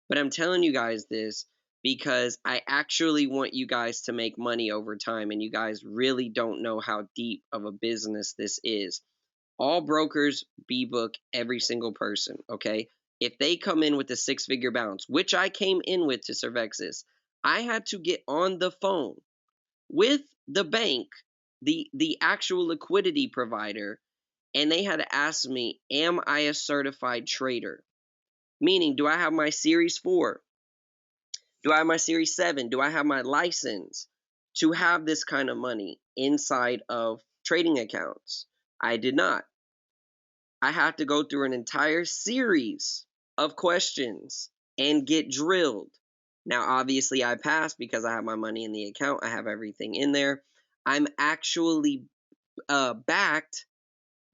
Speaker 1: But I'm telling you guys this because I actually want you guys to make money over time, and you guys really don't know how deep of a business this is. All brokers B book every single person, okay? If they come in with a six-figure balance, which I came in with to Servexis, I had to get on the phone with the bank, the actual liquidity provider, and they had to ask me, am I a certified trader? Meaning, do I have my Series 4? Do I have my Series 7? Do I have my license to have this kind of money inside of trading accounts? I did not. I had to go through an entire series of questions and get drilled. Now, obviously, I passed because I have my money in the account. I have everything in there. I'm actually backed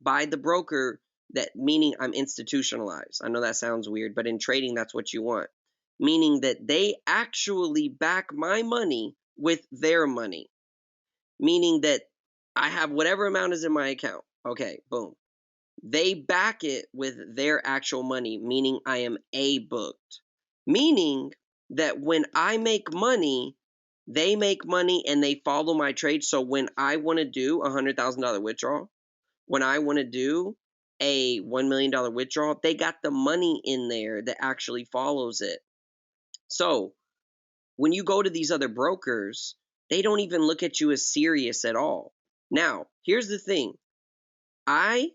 Speaker 1: by the broker, that meaning I'm institutionalized. I know that sounds weird, but in trading, that's what you want. Meaning that they actually back my money with their money. Meaning that I have whatever amount is in my account. Okay, boom. They back it with their actual money, meaning I am A booked. Meaning that when I make money, they make money and they follow my trade. So when I want to do a $100,000 withdrawal, when I want to do a $1 million withdrawal, they got the money in there that actually follows it. So when you go to these other brokers, they don't even look at you as serious at all. Now, here's the thing. I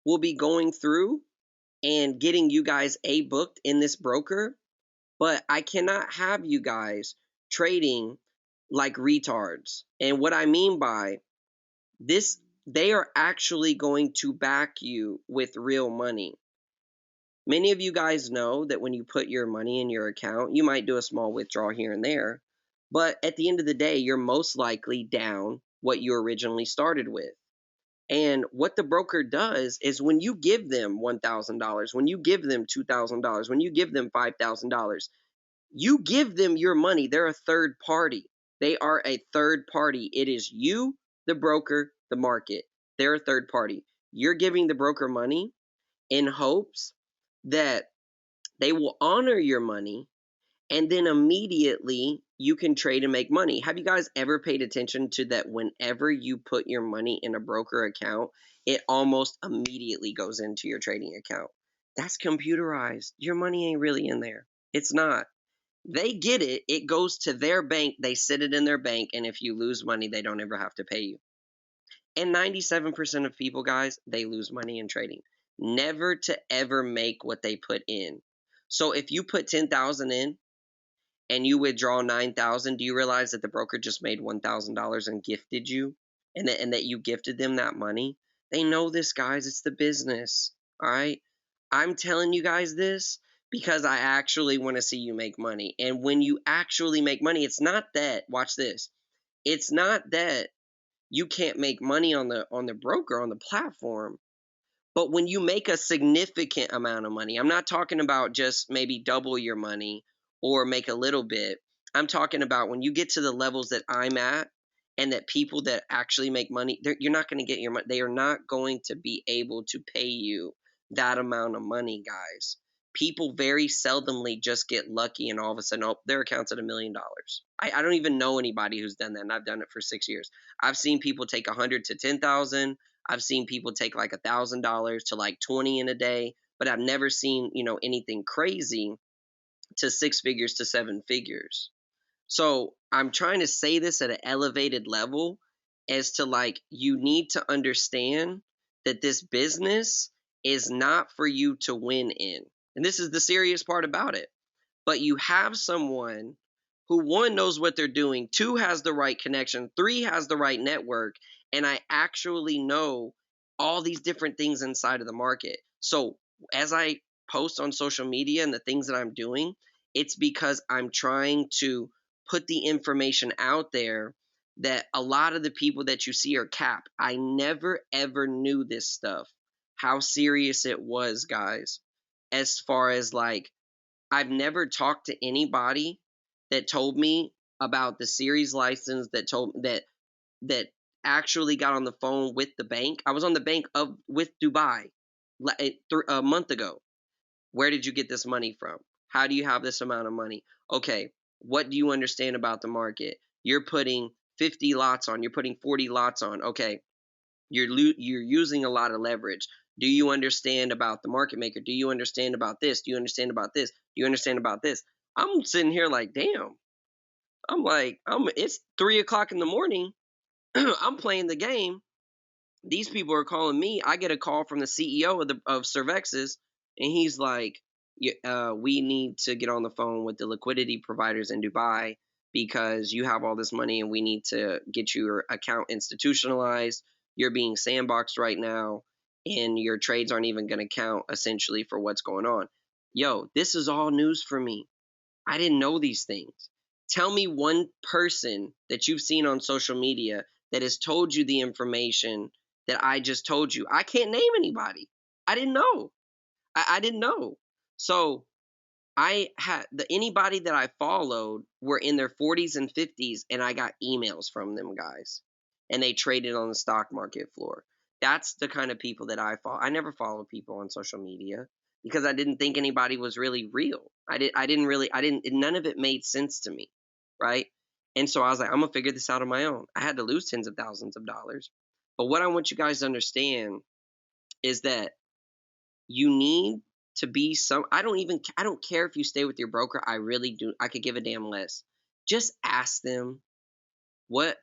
Speaker 1: will be going through and getting you guys A booked in this broker, but I cannot have you guys trading like retards. And what I mean by this, they are actually going to back you with real money. Many of you guys know that when you put your money in your account, you might do a small withdrawal here and there, but at the end of the day, you're most likely down what you originally started with. And what the broker does is when you give them $1,000, when you give them $2,000, when you give them $5,000, you give them your money. They're a third party. They are a third party. It is you, the broker, the market. They're a third party. You're giving the broker money in hopes that they will honor your money, and then immediately you can trade and make money. Have you guys ever paid attention to that? Whenever you put your money in a broker account, it almost immediately goes into your trading account. That's computerized. Your money ain't really in there. It's not. They get it. It goes to their bank. They sit it in their bank. And if you lose money, they don't ever have to pay you. And 97% of people, guys, they lose money in trading. Never to ever make what they put in. So if you put 10,000 in and you withdraw 9,000, do you realize that the broker just made $1,000 and gifted you, and that you gifted them that money? They know this, guys. It's the business. All right. I'm telling you guys this because I actually want to see you make money. And when you actually make money, it's not that, watch this. It's not that you can't make money on the broker, on the platform. But when you make a significant amount of money, I'm not talking about just maybe double your money or make a little bit. I'm talking about when you get to the levels that I'm at, and that people that actually make money, you're not going to get your money. They are not going to be able to pay you that amount of money, guys. People very seldomly just get lucky and all of a sudden, oh, their account's at $1 million. I don't even know anybody who's done that, and I've done it for 6 years. I've seen people take 100 to 10,000. I've seen people take like $1,000 to like 20 in a day, but I've never seen, anything crazy to six figures to seven figures. So I'm trying to say this at an elevated level as to like, you need to understand that this business is not for you to win in. And this is the serious part about it. But you have someone who, one, knows what they're doing, two, has the right connection, three, has the right network, and I actually know all these different things inside of the market. So as I post on social media and the things that I'm doing, it's because I'm trying to put the information out there that a lot of the people that you see are capped. I never ever knew this stuff, how serious it was, guys, as far as like, I've never talked to anybody that told me about the series license, that actually got on the phone with the bank. I was on the bank with Dubai a month ago. Where did you get this money from? How do you have this amount of money? Okay, what do you understand about the market? You're putting 50 lots on. You're putting 40 lots on. Okay, you're using a lot of leverage. Do you understand about the market maker? Do you understand about this? Do you understand about this? Do you understand about this? I'm sitting here like, damn. I'm like, it's 3 o'clock in the morning. I'm playing the game. These people are calling me. I get a call from the CEO of Cervexes, and he's like, "We need to get on the phone with the liquidity providers in Dubai because you have all this money, and we need to get your account institutionalized. You're being sandboxed right now, and your trades aren't even going to count essentially for what's going on." Yo, this is all news for me. I didn't know these things. Tell me one person that you've seen on social media that has told you the information that I just told you. I can't name anybody. I didn't know. I didn't know. So I had anybody that I followed were in their 40s and 50s, and I got emails from them guys, and they traded on the stock market floor. That's the kind of people that I follow. I never follow people on social media because I didn't think anybody was really real. I didn't really. I didn't. None of it made sense to me, right? And so I was like, I'm gonna figure this out on my own. I had to lose tens of thousands of dollars, but what I want you guys to understand is that you need to be some. I don't care if you stay with your broker. I really do. I could give a damn less. Just ask them, what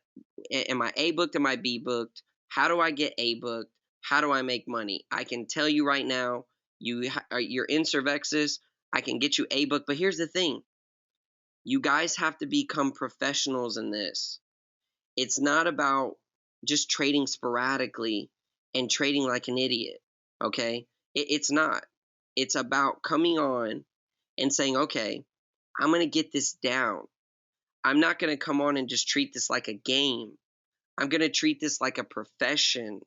Speaker 1: am I A booked, am I B booked? How do I get A booked? How do I make money? I can tell you right now, you're in Cervexes, I can get you A booked, but here's the thing. You guys have to become professionals in this. It's not about just trading sporadically and trading like an idiot, okay? It's not. It's about coming on and saying, okay, I'm going to get this down. I'm not going to come on and just treat this like a game. I'm going to treat this like a profession.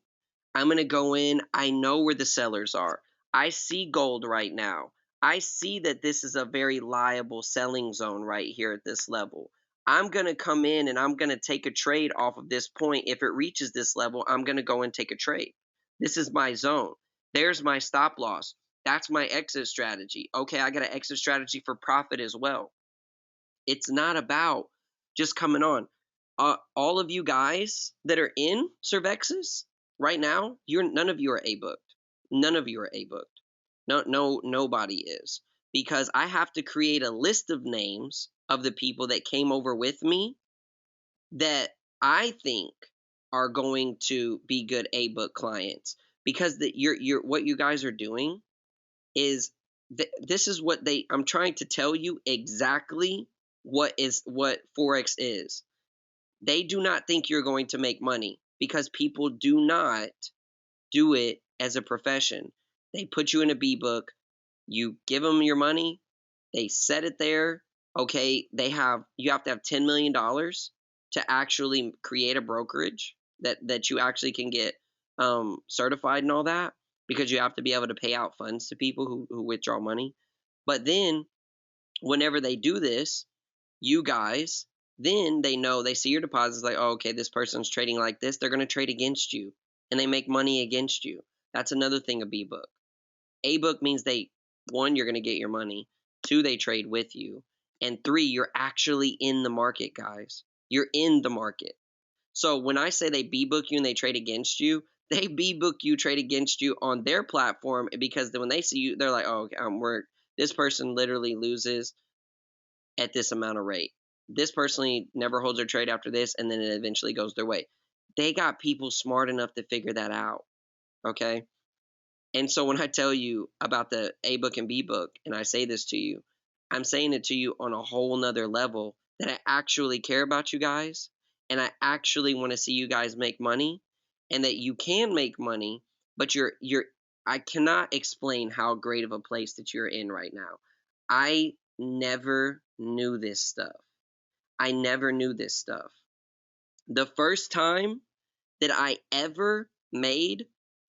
Speaker 1: I'm going to go in. I know where the sellers are. I see gold right now. I see that this is a very liable selling zone right here at this level. I'm going to come in and I'm going to take a trade off of this point. If it reaches this level, I'm going to go and take a trade. This is my zone. There's my stop loss. That's my exit strategy. Okay, I got an exit strategy for profit as well. It's not about just coming on. All of you guys that are in Cervexes right now, none of you are A booked. None of you are A booked. Nobody is, because I have to create a list of names of the people that came over with me that I think are going to be good A book clients, because you're what you guys are doing is this is what they I'm trying to tell you exactly what forex is. They do not think you're going to make money because people do not do it as a profession. They put you in a B book, you give them your money, they set it there. Okay, you have to have $10 million to actually create a brokerage that you actually can get certified and all that, because you have to be able to pay out funds to people who withdraw money. But then whenever they do this, you guys, then they see your deposits like, oh, okay, this person's trading like this. They're going to trade against you, and they make money against you. That's another thing of B book. A book means one, you're going to get your money. Two, they trade with you. And three, you're actually in the market, guys. You're in the market. So when I say they B book you and they trade against you, they B book you, trade against you on their platform, because then when they see you, they're like, oh, okay, this person literally loses at this amount of rate. This person never holds their trade after this, and then it eventually goes their way. They got people smart enough to figure that out. Okay. And so when I tell you about the A book and B book, and I say this to you, I'm saying it to you on a whole nother level, that I actually care about you guys, and I actually want to see you guys make money, and that you can make money, but I cannot explain how great of a place that you're in right now. I never knew this stuff. I never knew this stuff. The first time that I ever made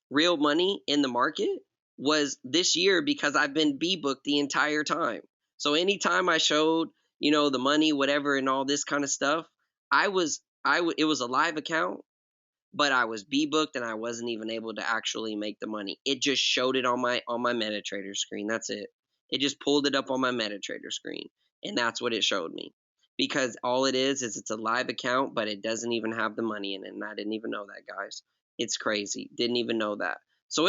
Speaker 1: real money in the market was this year, because I've been B booked the entire time. So anytime I showed, the money, whatever, and all this kind of stuff, it was a live account, but I was B booked and I wasn't even able to actually make the money. It just showed it on my MetaTrader screen. That's it. It just pulled it up on my MetaTrader screen, and that's what it showed me. Because all it is it's a live account, but it doesn't even have the money in it, and I didn't even know that, guys. It's crazy. Didn't even know that. So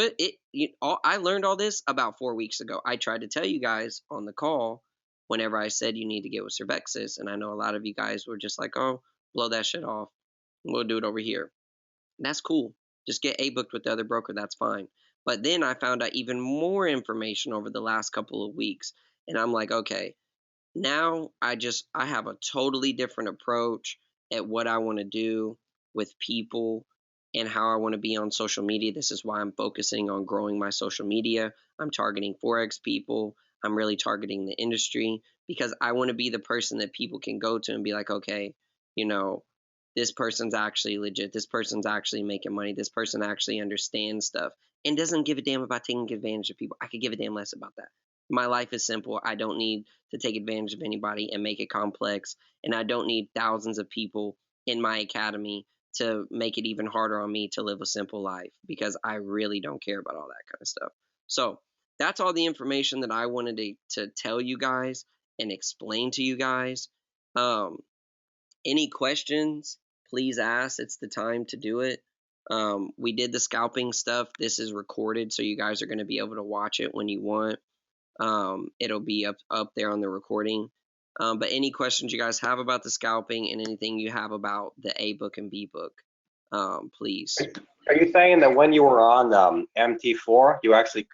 Speaker 1: I learned all this about 4 weeks ago. I tried to tell you guys on the call whenever I said you need to get with Cervexis, and I know a lot of you guys were just like, "Oh, blow that shit off. We'll do it over here." That's cool. Just get a booked with the other broker. That's fine. But then I found out even more information over the last couple of weeks, and I'm like, okay, now I have a totally different approach at what I want to do with people and how I want to be on social media. This is why I'm focusing on growing my social media. I'm targeting forex people. I'm really targeting the industry because I want to be the person that people can go to and be like, okay, you know, this person's actually legit. This person's actually making money. This person actually understands stuff and doesn't give a damn about taking advantage of people. I could give a damn less about that. My life is simple. I don't need to take advantage of anybody and make it complex. And I don't need thousands of people in my academy to make it even harder on me to live a simple life because I really don't care about all that kind of stuff. So that's all the information that I wanted to tell you guys and explain to you guys. Um, any questions, please ask. It's the time to do it. We did the scalping stuff. This is recorded, so you guys are going to be able to watch it when you want. It'll be up there on the recording. But any questions you guys have about the scalping and anything you have about the A book and B book, please.
Speaker 2: Are you saying that when you were on MT4, you actually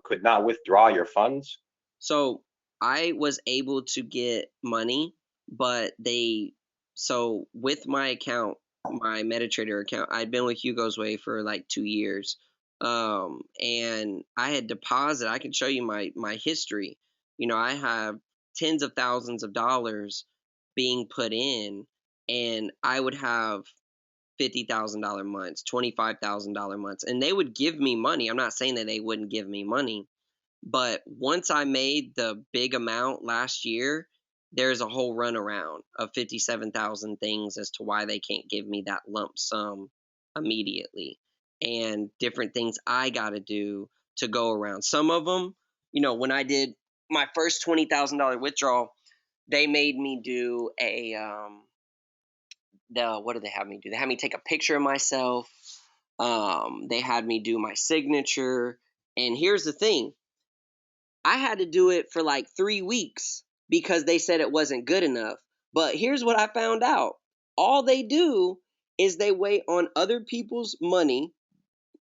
Speaker 2: could not withdraw your funds?
Speaker 1: So I was able to get money, but so with my account, my MetaTrader account, I'd been with Hugo's Way for like 2 years. And I had deposited, I can show you my history. I have tens of thousands of dollars being put in, and I would have $50,000 months, $25,000 months, and they would give me money. I'm not saying that they wouldn't give me money, but once I made the big amount last year, there's a whole runaround of 57,000 things as to why they can't give me that lump sum immediately, and different things I got to do to go around. Some of them, when I did my first $20,000 withdrawal, they made me do what did they have me do? They had me take a picture of myself. They had me do my signature. And here's the thing, I had to do it for like 3 weeks because they said it wasn't good enough. But here's what I found out. All they do is they wait on other people's money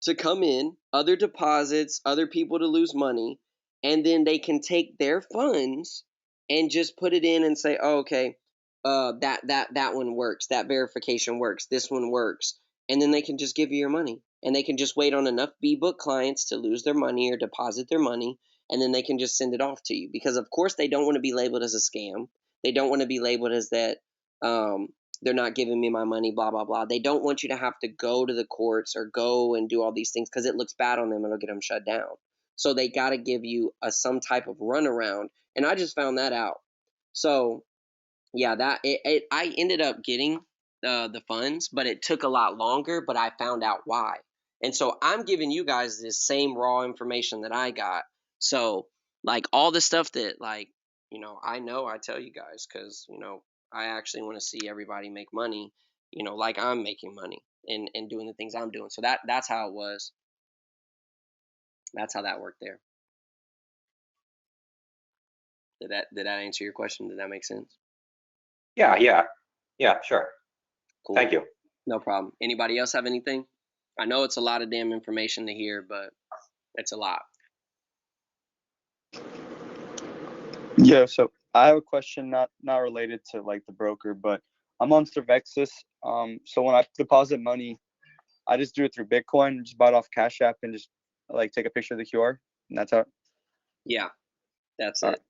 Speaker 1: to come in, other deposits, other people to lose money, and then they can take their funds and just put it in and say, "Oh, okay, that one works. That verification works. This one works," and then they can just give you your money, and they can just wait on enough B book clients to lose their money or deposit their money, and then they can just send it off to you because, of course, they don't want to be labeled as a scam. They don't want to be labeled as that. They're not giving me my money, blah, blah, blah. They don't want you to have to go to the courts or go and do all these things because it looks bad on them and it'll get them shut down. So they got to give you some type of runaround. And I just found that out. So yeah, I ended up getting the funds, but it took a lot longer, but I found out why. And so I'm giving you guys this same raw information that I got. So like all the stuff that I tell you guys because, I actually want to see everybody make money, like I'm making money and doing the things I'm doing. So that's how it was. That's how that worked there. Did that answer your question? Did that make sense?
Speaker 2: Yeah, sure.
Speaker 1: Cool.
Speaker 2: Thank you.
Speaker 1: No problem. Anybody else have anything? I know it's a lot of damn information to hear, but it's a lot.
Speaker 3: Yeah, so I have a question not related to like the broker, but I'm on Cervexis. So when I deposit money, I just do it through Bitcoin, just buy it off Cash App and just like take a picture of the QR, and that's how.
Speaker 1: Yeah, that's
Speaker 3: All
Speaker 1: it.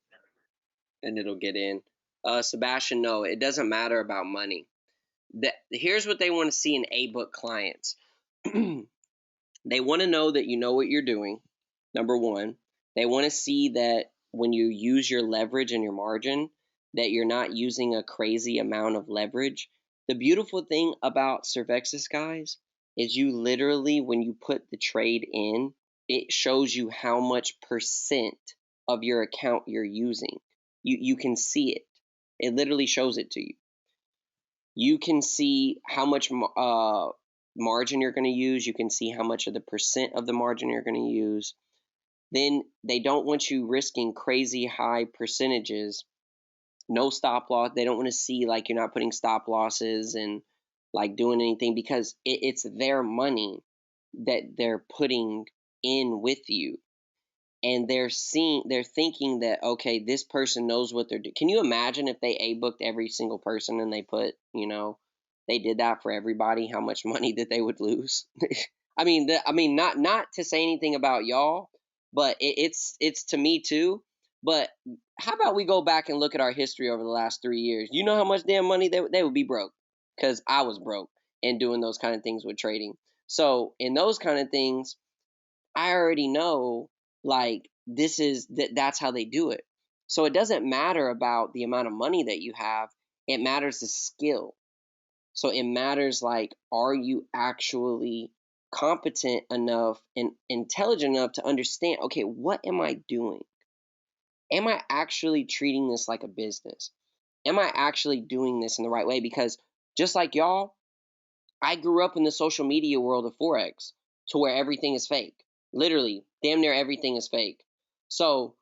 Speaker 1: And it'll get in. Sebastian, no, it doesn't matter about money. Here's what they want to see in A-book clients. They want to know that you know what you're doing, number one. They want to see that when you use your leverage and your margin, that you're not using a crazy amount of leverage. The beautiful thing about Cervexis, guys, is you literally, when you put the trade in, it shows you how much percent of your account you're using. You can see it. It literally shows it to you. You can see how much margin you're going to use. You can see how much of the percent of the margin you're going to use. Then they don't want you risking crazy high percentages. No stop loss. They don't want to see like you're not putting stop losses and like doing anything, because it's their money that they're putting in with you. And they're thinking that, okay, this person knows what they're doing. Can you imagine if they booked every single person and they put, they did that for everybody, how much money that they would lose? I mean, not to say anything about y'all, but it's to me too. But how about we go back and look at our history over the last 3 years? You know how much damn money they would be broke, because I was broke and doing those kind of things with trading. So in those kind of things, I already know, like, that's how they do it. So it doesn't matter about the amount of money that you have. It matters the skill. So it matters, like, are you actually competent enough and intelligent enough to understand, okay, what am I doing? Am I actually treating this like a business? Am I actually doing this in the right way? Because just like y'all, I grew up in the social media world of Forex, to where everything is fake. Literally, damn near everything is fake. So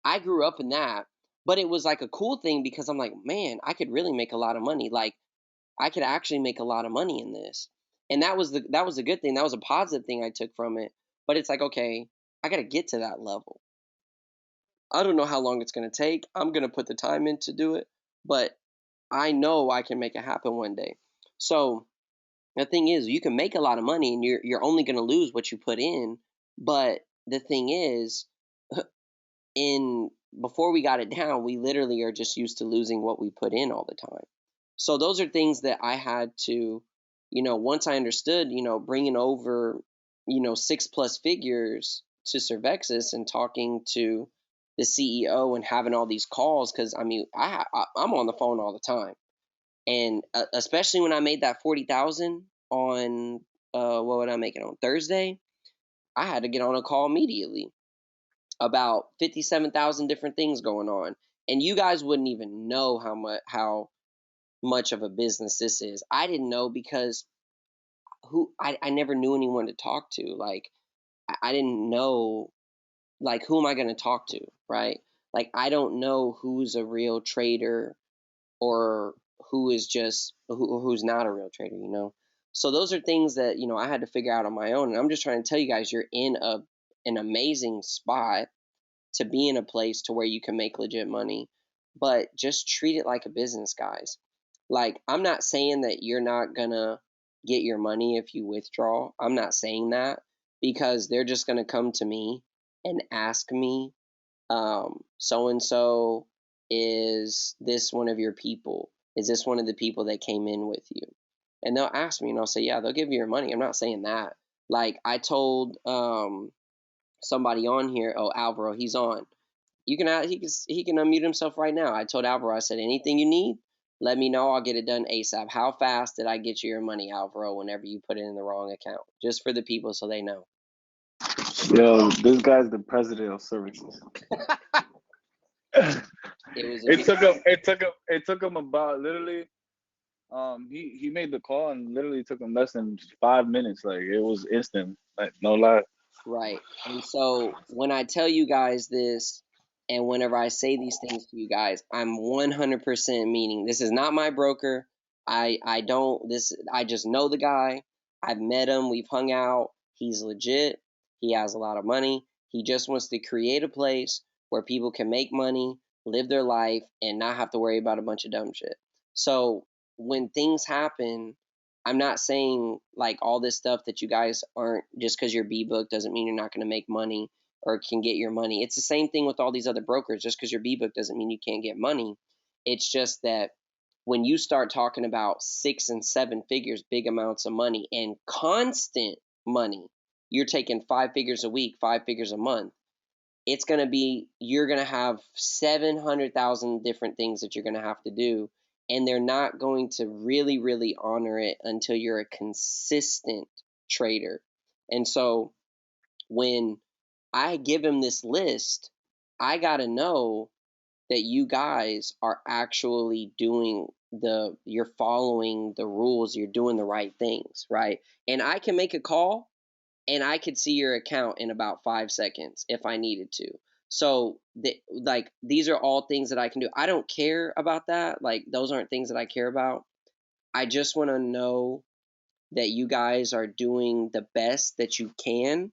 Speaker 1: I grew up in that, but it was like a cool thing, because I'm like, man, I could really make a lot of money. Like, I could actually make a lot of money in this. And that was a good thing. That was a positive thing I took from it. But it's like, okay, I got to get to that level. I don't know how long it's going to take. I'm going to put the time in to do it, but I know I can make it happen one day. So the thing is, you can make a lot of money and you're only going to lose what you put in. But the thing is, in before we got it down, we literally are just used to losing what we put in all the time. So those are things that I had to, once I understood, bringing over, 6+ figures to Cervexis and talking to the CEO and having all these calls, because I mean, I'm on the phone all the time, and especially when I made that 40,000 on what would I make it on Thursday, I had to get on a call immediately about 57,000 different things going on, and you guys wouldn't even know how much of a business this is. I didn't know, because I never knew anyone to talk to. Like, I didn't know, like, who am I going to talk to, right? Like, I don't know who's a real trader or who's not a real trader. So those are things that, I had to figure out on my own. And I'm just trying to tell you guys, you're in an amazing spot to be in a place to where you can make legit money, but just treat it like a business, guys. Like, I'm not saying that you're not gonna get your money if you withdraw. I'm not saying that, because they're just gonna come to me and ask me, so and so, is this one of your people? Is this one of the people that came in with you? And they'll ask me, and I'll say, yeah, they'll give you your money. I'm not saying that. Like, I told somebody on here, oh, Alvaro, he's on. He can unmute himself right now. I told Alvaro, I said, anything you need, let me know. I'll get it done ASAP. How fast did I get you your money, Alvaro, whenever you put it in the wrong account? Just for the people so they know.
Speaker 4: Yo, this guy's the president of services.
Speaker 1: It was
Speaker 4: It took him about literally. He made the call and literally took him less than 5 minutes. Like, it was instant. Like, no lie.
Speaker 1: right. And so when I tell you guys this, and whenever I say these things to you guys, I'm 100% meaning this is not my broker. I just know the guy. I've met him. We've hung out. He's legit. He has a lot of money. He just wants to create a place where people can make money, live their life, and not have to worry about a bunch of dumb shit. So when things happen, I'm not saying like all this stuff that you guys aren't, just because you're B book doesn't mean you're not going to make money or can get your money. It's the same thing with all these other brokers. Just because you're B book doesn't mean you can't get money. It's just that when you start talking about 6 and 7 figures, big amounts of money and constant money, you're taking 5 figures a week, 5 figures a month. It's going to be, you're going to have 700,000 different things that you're going to have to do. And they're not going to really, really honor it until you're a consistent trader. And so when I give him this list, I got to know that you guys are actually doing you're following the rules, you're doing the right things, right? And I can make a call and I could see your account in about 5 seconds if I needed to. So like these are all things that I can do. I don't care about that. Like those aren't things that I care about. I just want to know that you guys are doing the best that you can,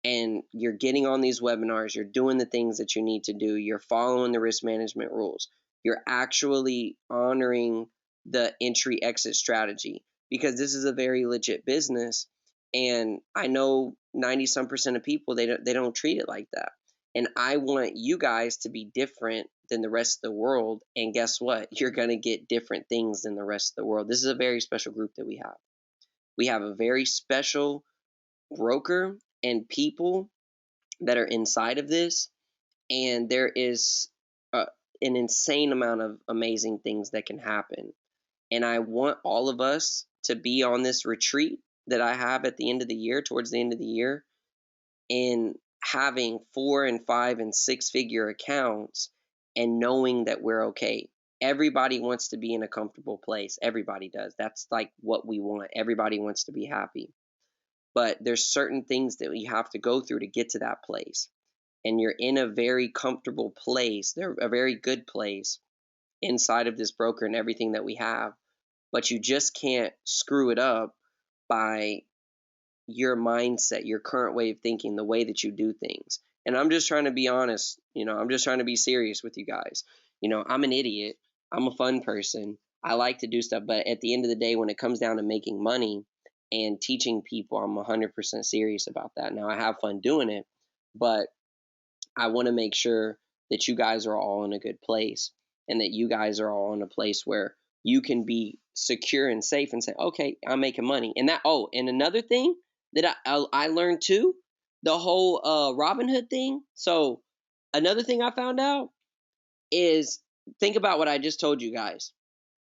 Speaker 1: and you're getting on these webinars, you're doing the things that you need to do, you're following the risk management rules, you're actually honoring the entry exit strategy, because this is a very legit business. And I know 90 some percent of people, they don't treat it like that. And I want you guys to be different than the rest of the world. And guess what? You're going to get different things than the rest of the world. This is a very special group that we have. We have a very special broker and people that are inside of this, and there is an insane amount of amazing things that can happen. And I want all of us to be on this retreat that I have at the end of the year, towards the end of the year, and having 4 and 5 and 6 figure accounts and knowing that we're okay. Everybody wants to be in a comfortable place. Everybody does. That's like what we want. Everybody wants to be happy. But there's certain things that you have to go through to get to that place. And you're in a very comfortable place. They're a very good place inside of this broker and everything that we have. But you just can't screw it up by your mindset, your current way of thinking, the way that you do things. And I'm just trying to be honest. I'm just trying to be serious with you guys. I'm an idiot. I'm a fun person. I like to do stuff. But at the end of the day, when it comes down to making money and teaching people, I'm 100% serious about that. Now, I have fun doing it, but I want to make sure that you guys are all in a good place, and that you guys are all in a place where you can be secure and safe and say, okay, I'm making money. And and another thing that I learned too, the whole Robinhood thing. So another thing I found out is, think about what I just told you guys.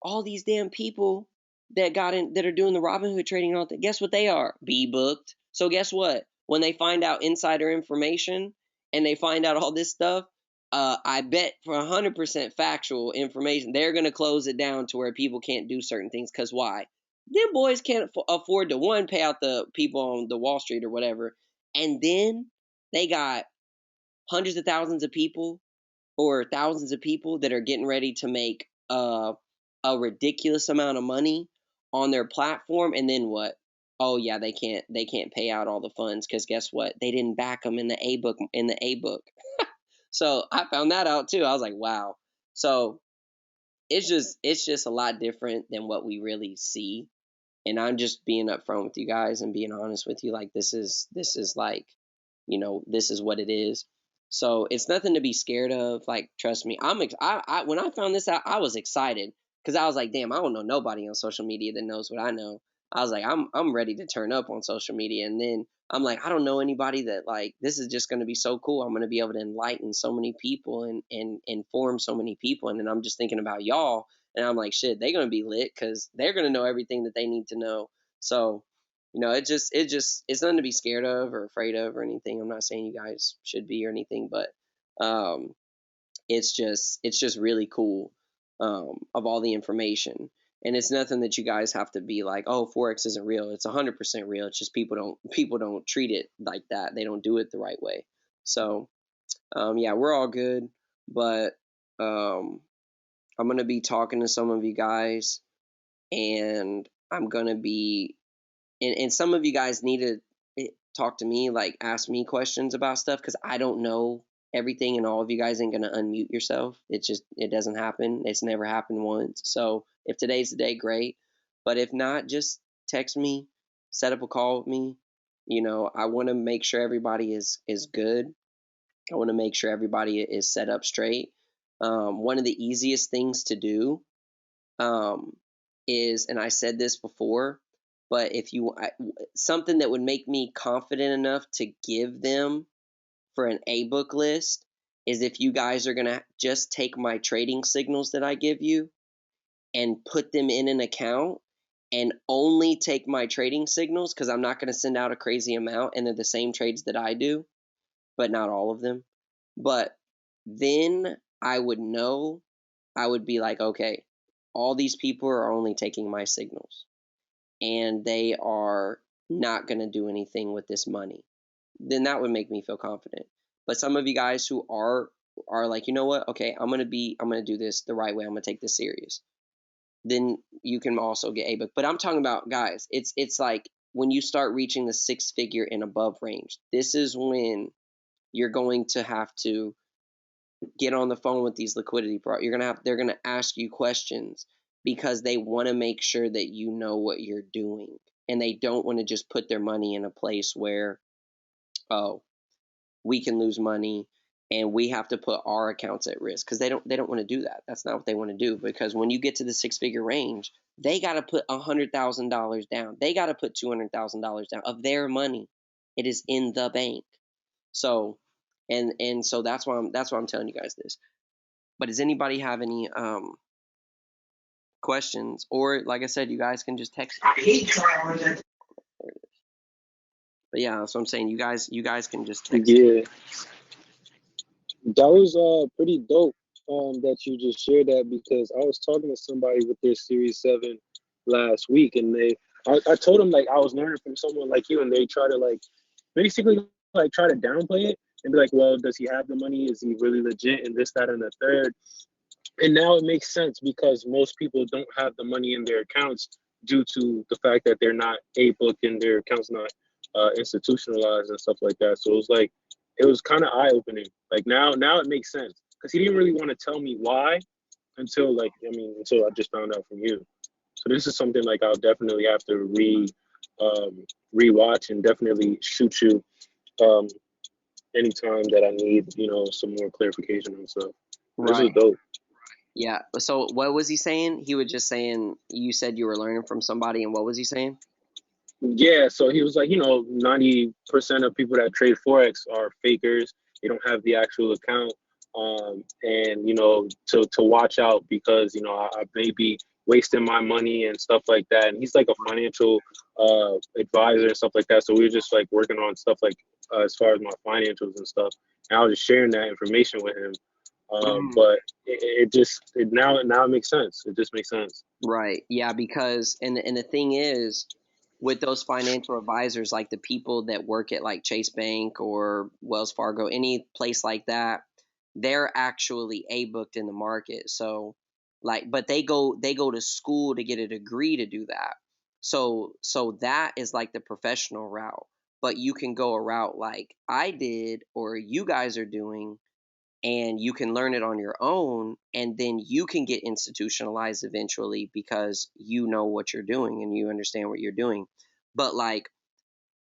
Speaker 1: All these damn people that got in, that are doing the Robinhood trading and all that, guess what they are? Be booked. So guess what? When they find out insider information and they find out all this stuff, I bet for 100% factual information, they're going to close it down to where people can't do certain things. Because why? Them boys can't afford to, one, pay out the people on the Wall Street or whatever. And then they got hundreds of thousands of people or thousands of people that are getting ready to make a ridiculous amount of money on their platform. And then what? Oh yeah, they can't pay out all the funds because guess what? They didn't back them in the A book. So I found that out too. I was like, wow. So it's just a lot different than what we really see. And I'm just being upfront with you guys and being honest with you. Like this is like, this is what it is. So it's nothing to be scared of. Like, trust me, when I found this out, I was excited because I was like, damn, I don't know nobody on social media that knows what I know. I was like, I'm ready to turn up on social media. And then I'm like, I don't know anybody that, like, this is just going to be so cool. I'm going to be able to enlighten so many people and inform so many people. And then I'm just thinking about y'all, and I'm like, shit, they're going to be lit because they're going to know everything that they need to know. So it's nothing to be scared of or afraid of or anything. I'm not saying you guys should be or anything, but um, it's just really cool, of all the information. And it's nothing that you guys have to be like, oh, Forex isn't real. It's 100% real. It's just people don't treat it like that. They don't do it the right way. So yeah, we're all good, but um, I'm gonna be talking to some of you guys, and I'm gonna be and some of you guys need to talk to me, like ask me questions about stuff, because I don't know everything, and all of you guys ain't gonna unmute yourself. It doesn't happen. It's never happened once. So if today's the day, great. But if not, just text me, set up a call with me. I want to make sure everybody is good. I want to make sure everybody is set up straight. One of the easiest things to do, um, is, and I said this before, but something that would make me confident enough to give them for an A book list is if you guys are going to just take my trading signals that I give you and put them in an account and only take my trading signals, because I'm not going to send out a crazy amount, and they're the same trades that I do, but not all of them. But then I would know, I would be like, okay, all these people are only taking my signals and they are not going to do anything with this money, then that would make me feel confident. But some of you guys who are like, you know what, okay, I'm going to do this the right way, I'm going to take this serious, then you can also get a book. But I'm talking about, guys, it's like when you start reaching the 6-figure and above range, this is when you're going to have to get on the phone with these liquidity pro. They're gonna ask you questions because they want to make sure that you know what you're doing, and they don't want to just put their money in a place where, oh, we can lose money and we have to put our accounts at risk, because they don't want to do that. That's not what they want to do, because when you get to the 6-figure range, they got to put $100,000 down. They got to put $200,000 down of their money. It is in the bank. So, and so that's why I'm telling you guys this. But does anybody have any questions? Or like I said, you guys can just text me. But yeah, that's what I'm saying. You guys can just text me.
Speaker 5: Yeah, that was pretty dope that you just shared that, because I was talking to somebody with their Series 7 last week, and I told them like I was learning from someone like you, and they try to like basically like try to downplay it and be like, well, does he have the money? Is he really legit? And this, that, and the third. And now it makes sense, because most people don't have the money in their accounts due to the fact that they're not A-booked and their accounts not institutionalized and stuff like that. So it was kind of eye-opening. Like now it makes sense, because he didn't really want to tell me why until I just found out from you. So this is something like I'll definitely have to rewatch, and definitely shoot you um, anytime that I need some more clarification and stuff. This is
Speaker 1: Right.
Speaker 5: dope.
Speaker 1: Yeah. So what was he saying? He was just saying, you said you were learning from somebody, and what was he saying?
Speaker 5: Yeah, so he was like, 90% of people that trade Forex are fakers. They don't have the actual account. And, to watch out, because, I may be wasting my money and stuff like that. And he's like a financial advisor and stuff like that. So we were just like working on stuff like as far as my financials and stuff. And I was just sharing that information with him. But now it makes sense. It just makes sense.
Speaker 1: Right. Yeah, because and the thing is, with those financial advisors, like the people that work at like Chase Bank or Wells Fargo, any place like that, they're actually A-booked in the market. So like, but they go to school to get a degree to do that. So that is like the professional route. But you can go a route like I did or you guys are doing, and you can learn it on your own, and then you can get institutionalized eventually because you know what you're doing and you understand what you're doing. But like,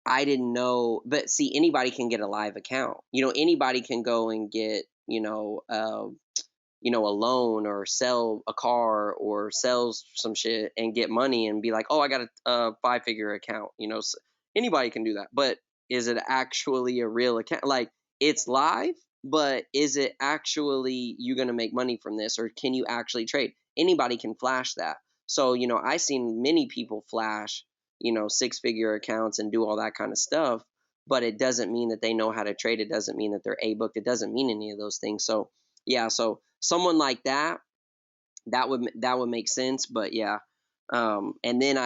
Speaker 1: I didn't know, but see, anybody can get a live account. Anybody can go and get, a loan or sell a car or sell some shit and get money and be like, oh, I got a 5-figure account. Anybody can do that. But is it actually a real account? Like, it's live, but is it actually you going to make money from this, or can you actually trade? Anybody can flash that. So, I seen many people flash, 6-figure accounts and do all that kind of stuff, but it doesn't mean that they know how to trade. It doesn't mean that they're A-booked. It doesn't mean any of those things. So, yeah, so someone like that would make sense. But yeah, and then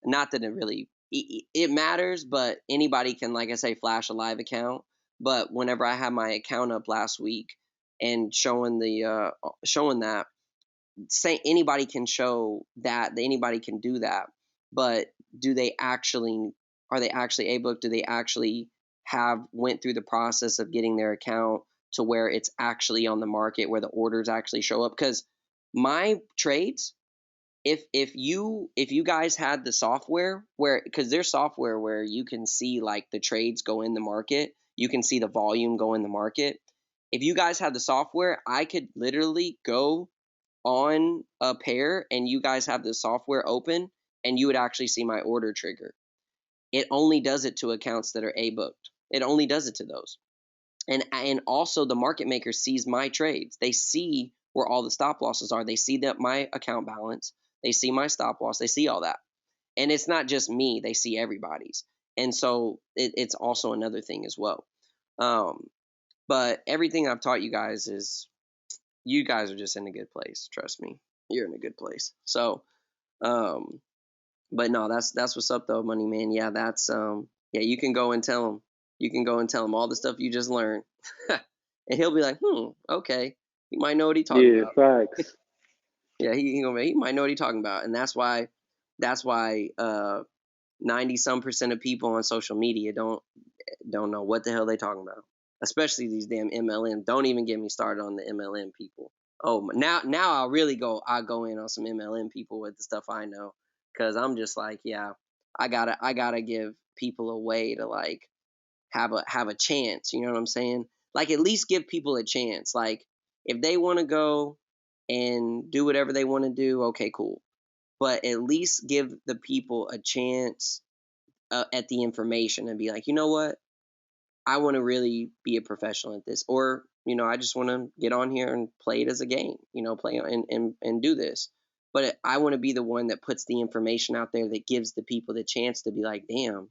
Speaker 1: not that it matters, but anybody can, like I say, flash a live account. But whenever I had my account up last week and showing that, say anybody can show that, anybody can do that. But are they actually able? Do they actually have went through the process of getting their account to where it's actually on the market, where the orders actually show up? Because my trades, if you guys had the software, where, because there's software where you can see like the trades go in the market, you can see the volume go in the market. If you guys had the software, I could literally go on a pair and you guys have the software open, and you would actually see my order trigger. It only does it to accounts that are A-booked. It only does it to those. And also the market maker sees my trades. They see where all the stop losses are. They see that my account balance. They see my stop loss. They see all that. And it's not just me. They see everybody's. And so it's also another thing as well. But everything I've taught you guys are just in a good place. Trust me. you're in a good place. So, but no, that's what's up though, Money Man. Yeah, that's yeah, you can go and tell him. You can go and tell him all the stuff you just learned, and he'll be like, okay, he might know what he's talking
Speaker 5: Yeah,
Speaker 1: about.
Speaker 5: facts.
Speaker 1: Yeah, he might know what he's talking about, and that's why 90% of people on social media don't know what the hell they talking about, especially these damn MLM. Don't even get me started on the MLM people. Oh, now I'll go in on some MLM people with the stuff I know, because I'm just like, yeah, I gotta give people a way to like have a chance. You know what I'm saying? Like, at least give people a chance. Like, if they want to go and do whatever they want to do, okay, cool. But at least give the people a chance at the information and be like, you know what? I want to really be a professional at this, or I just want to get on here and play it as a game. Play and do this. But I want to be the one that puts the information out there that gives the people the chance to be like, damn.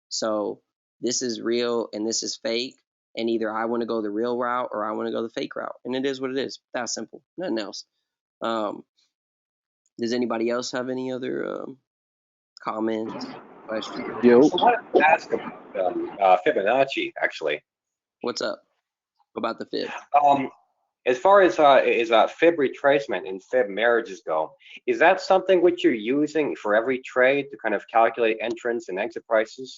Speaker 1: So this is real and this is fake, and either I want to go the real route or I want to go the fake route, and it is what it is. That simple, nothing else. Um, does anybody else have any other comments, questions?
Speaker 4: Yo,
Speaker 2: So I wanted to ask about Fibonacci, actually.
Speaker 1: What's up about the fib?
Speaker 2: Um, as far as fib retracement and fib marriages go, is that something which you're using for every trade to kind of calculate entrance and exit prices?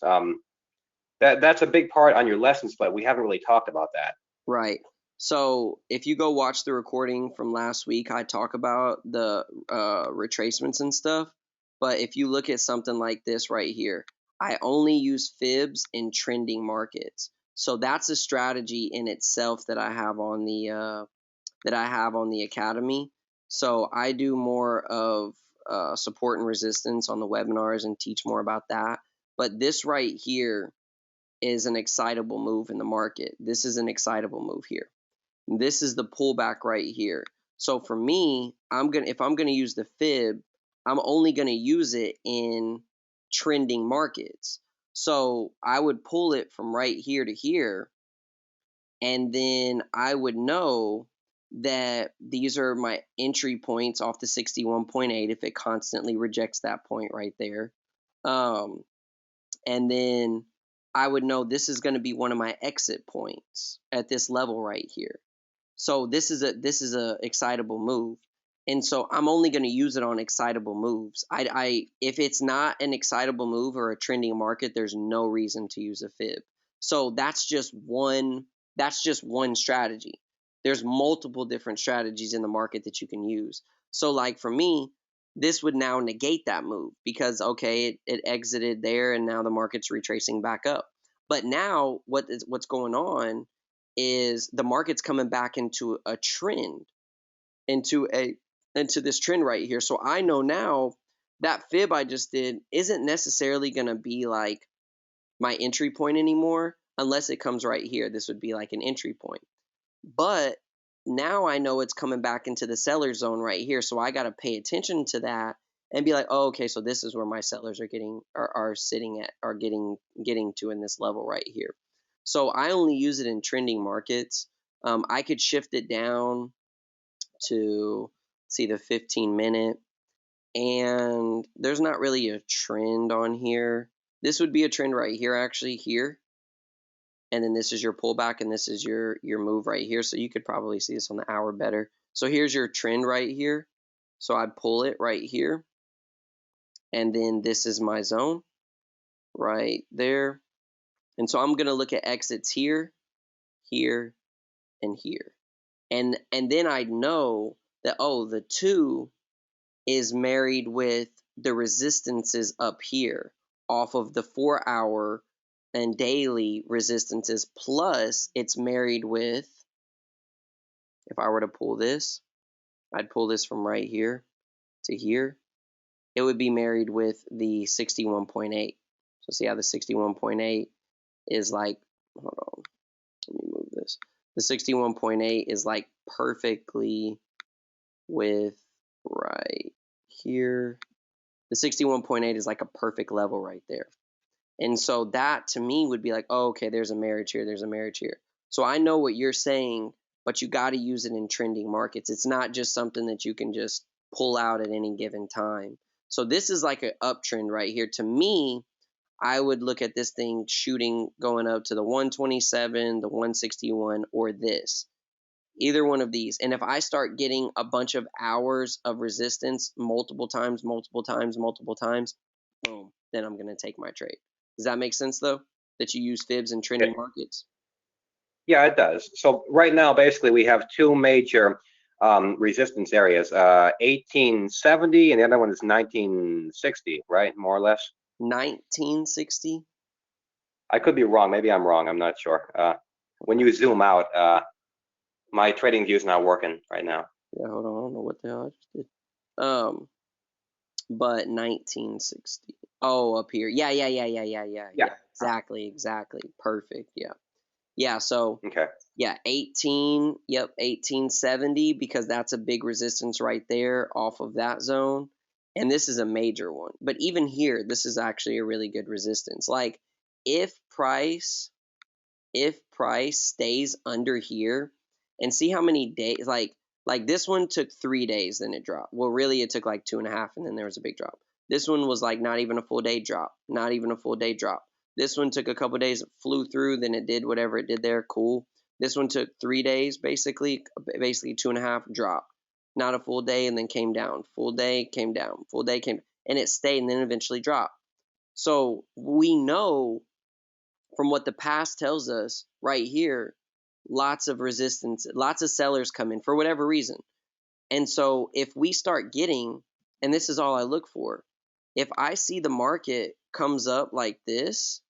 Speaker 2: That's a big part on your lessons, but we haven't really talked about that.
Speaker 1: Right. So if you go watch the recording from last week, I talk about the retracements and stuff. But if you look at something like this right here, I only use fibs in trending markets. So that's a strategy in itself that I have on the academy. So I do more of support and resistance on the webinars and teach more about that. But this right here is an excitable move in the market. This is an excitable move here. This is the pullback right here. So for me, if I'm gonna use the fib, I'm only gonna use it in trending markets. So I would pull it from right here to here, and then I would know that these are my entry points off the 61.8 if it constantly rejects that point right there. And then I would know this is going to be one of my exit points at this level right here. So this is a excitable move, and so I'm only going to use it on excitable moves. If it's not an excitable move or a trending market, there's no reason to use a fib. So that's just one strategy. There's multiple different strategies in the market that you can use. So like for me, this would now negate that move because okay, it exited there and now the market's retracing back up. But now what's going on is the market's coming back into a trend, into this trend right here. So I know now that fib I just did isn't necessarily going to be like my entry point anymore unless it comes right here. This would be like an entry point. But now I know it's coming back into the seller zone right here. So I got to pay attention to that and be like, oh, okay, so this is where my sellers are sitting at, are getting to in this level right here. So I only use it in trending markets. I could shift it down to see the 15-minute, and there's not really a trend on here. This would be a trend right here, actually, here. And then this is your pullback, and this is your move right here. So you could probably see this on the hour better. So here's your trend right here. So I'd pull it right here. And then this is my zone right there. And so I'm going to look at exits here, here, and here. And then I know that, oh, the 2 is married with the resistances up here off of the 4-hour and daily resistances, plus it's married with, if I were to pull this, I'd pull this from right here to here, it would be married with the 61.8. So see how the 61.8 is like, hold on, let me move this. The 61.8 is like perfectly with right here. The 61.8 is like a perfect level right there. And so that to me would be like, oh, okay, there's a marriage here, there's a marriage here. So I know what you're saying, but you got to use it in trending markets. It's not just something that you can just pull out at any given time. So this is like an uptrend right here. To me, I would look at this thing shooting going up to the 127, the 161, or this. Either one of these. And if I start getting a bunch of hours of resistance multiple times, boom, then I'm going to take my trade. Does that make sense, though? That you use fibs in trending markets?
Speaker 2: Yeah, it does. So right now, basically, we have two major resistance areas, 1870, and the other one is 1960, right? More or less.
Speaker 1: 1960?
Speaker 2: I could be wrong. Maybe I'm wrong. I'm not sure. When you zoom out, my trading view is not working right now.
Speaker 1: Yeah, hold on. I don't know what the hell I just did. But 1960. Oh, up here. Yeah.
Speaker 2: Yeah.
Speaker 1: Exactly. Perfect. Yeah. Yeah, so
Speaker 2: Okay.
Speaker 1: yeah, 1870, because that's a big resistance right there off of that zone. And this is a major one. But even here, this is actually a really good resistance. Like if price stays under here, and see how many days, like this one took 3 days, then it dropped. Well, really it took like 2.5, and then there was a big drop. This one was like not even a full day drop. This one took a couple days, flew through, then it did whatever it did there. Cool. This one took 3 days, basically 2.5, drop. Not a full day, and then came down. Full day, came down. Full day, came, and it stayed, and then eventually dropped. So we know from what the past tells us right here, lots of resistance, lots of sellers come in for whatever reason. And so if we start getting, and this is all I look for, if I see the market comes up like this,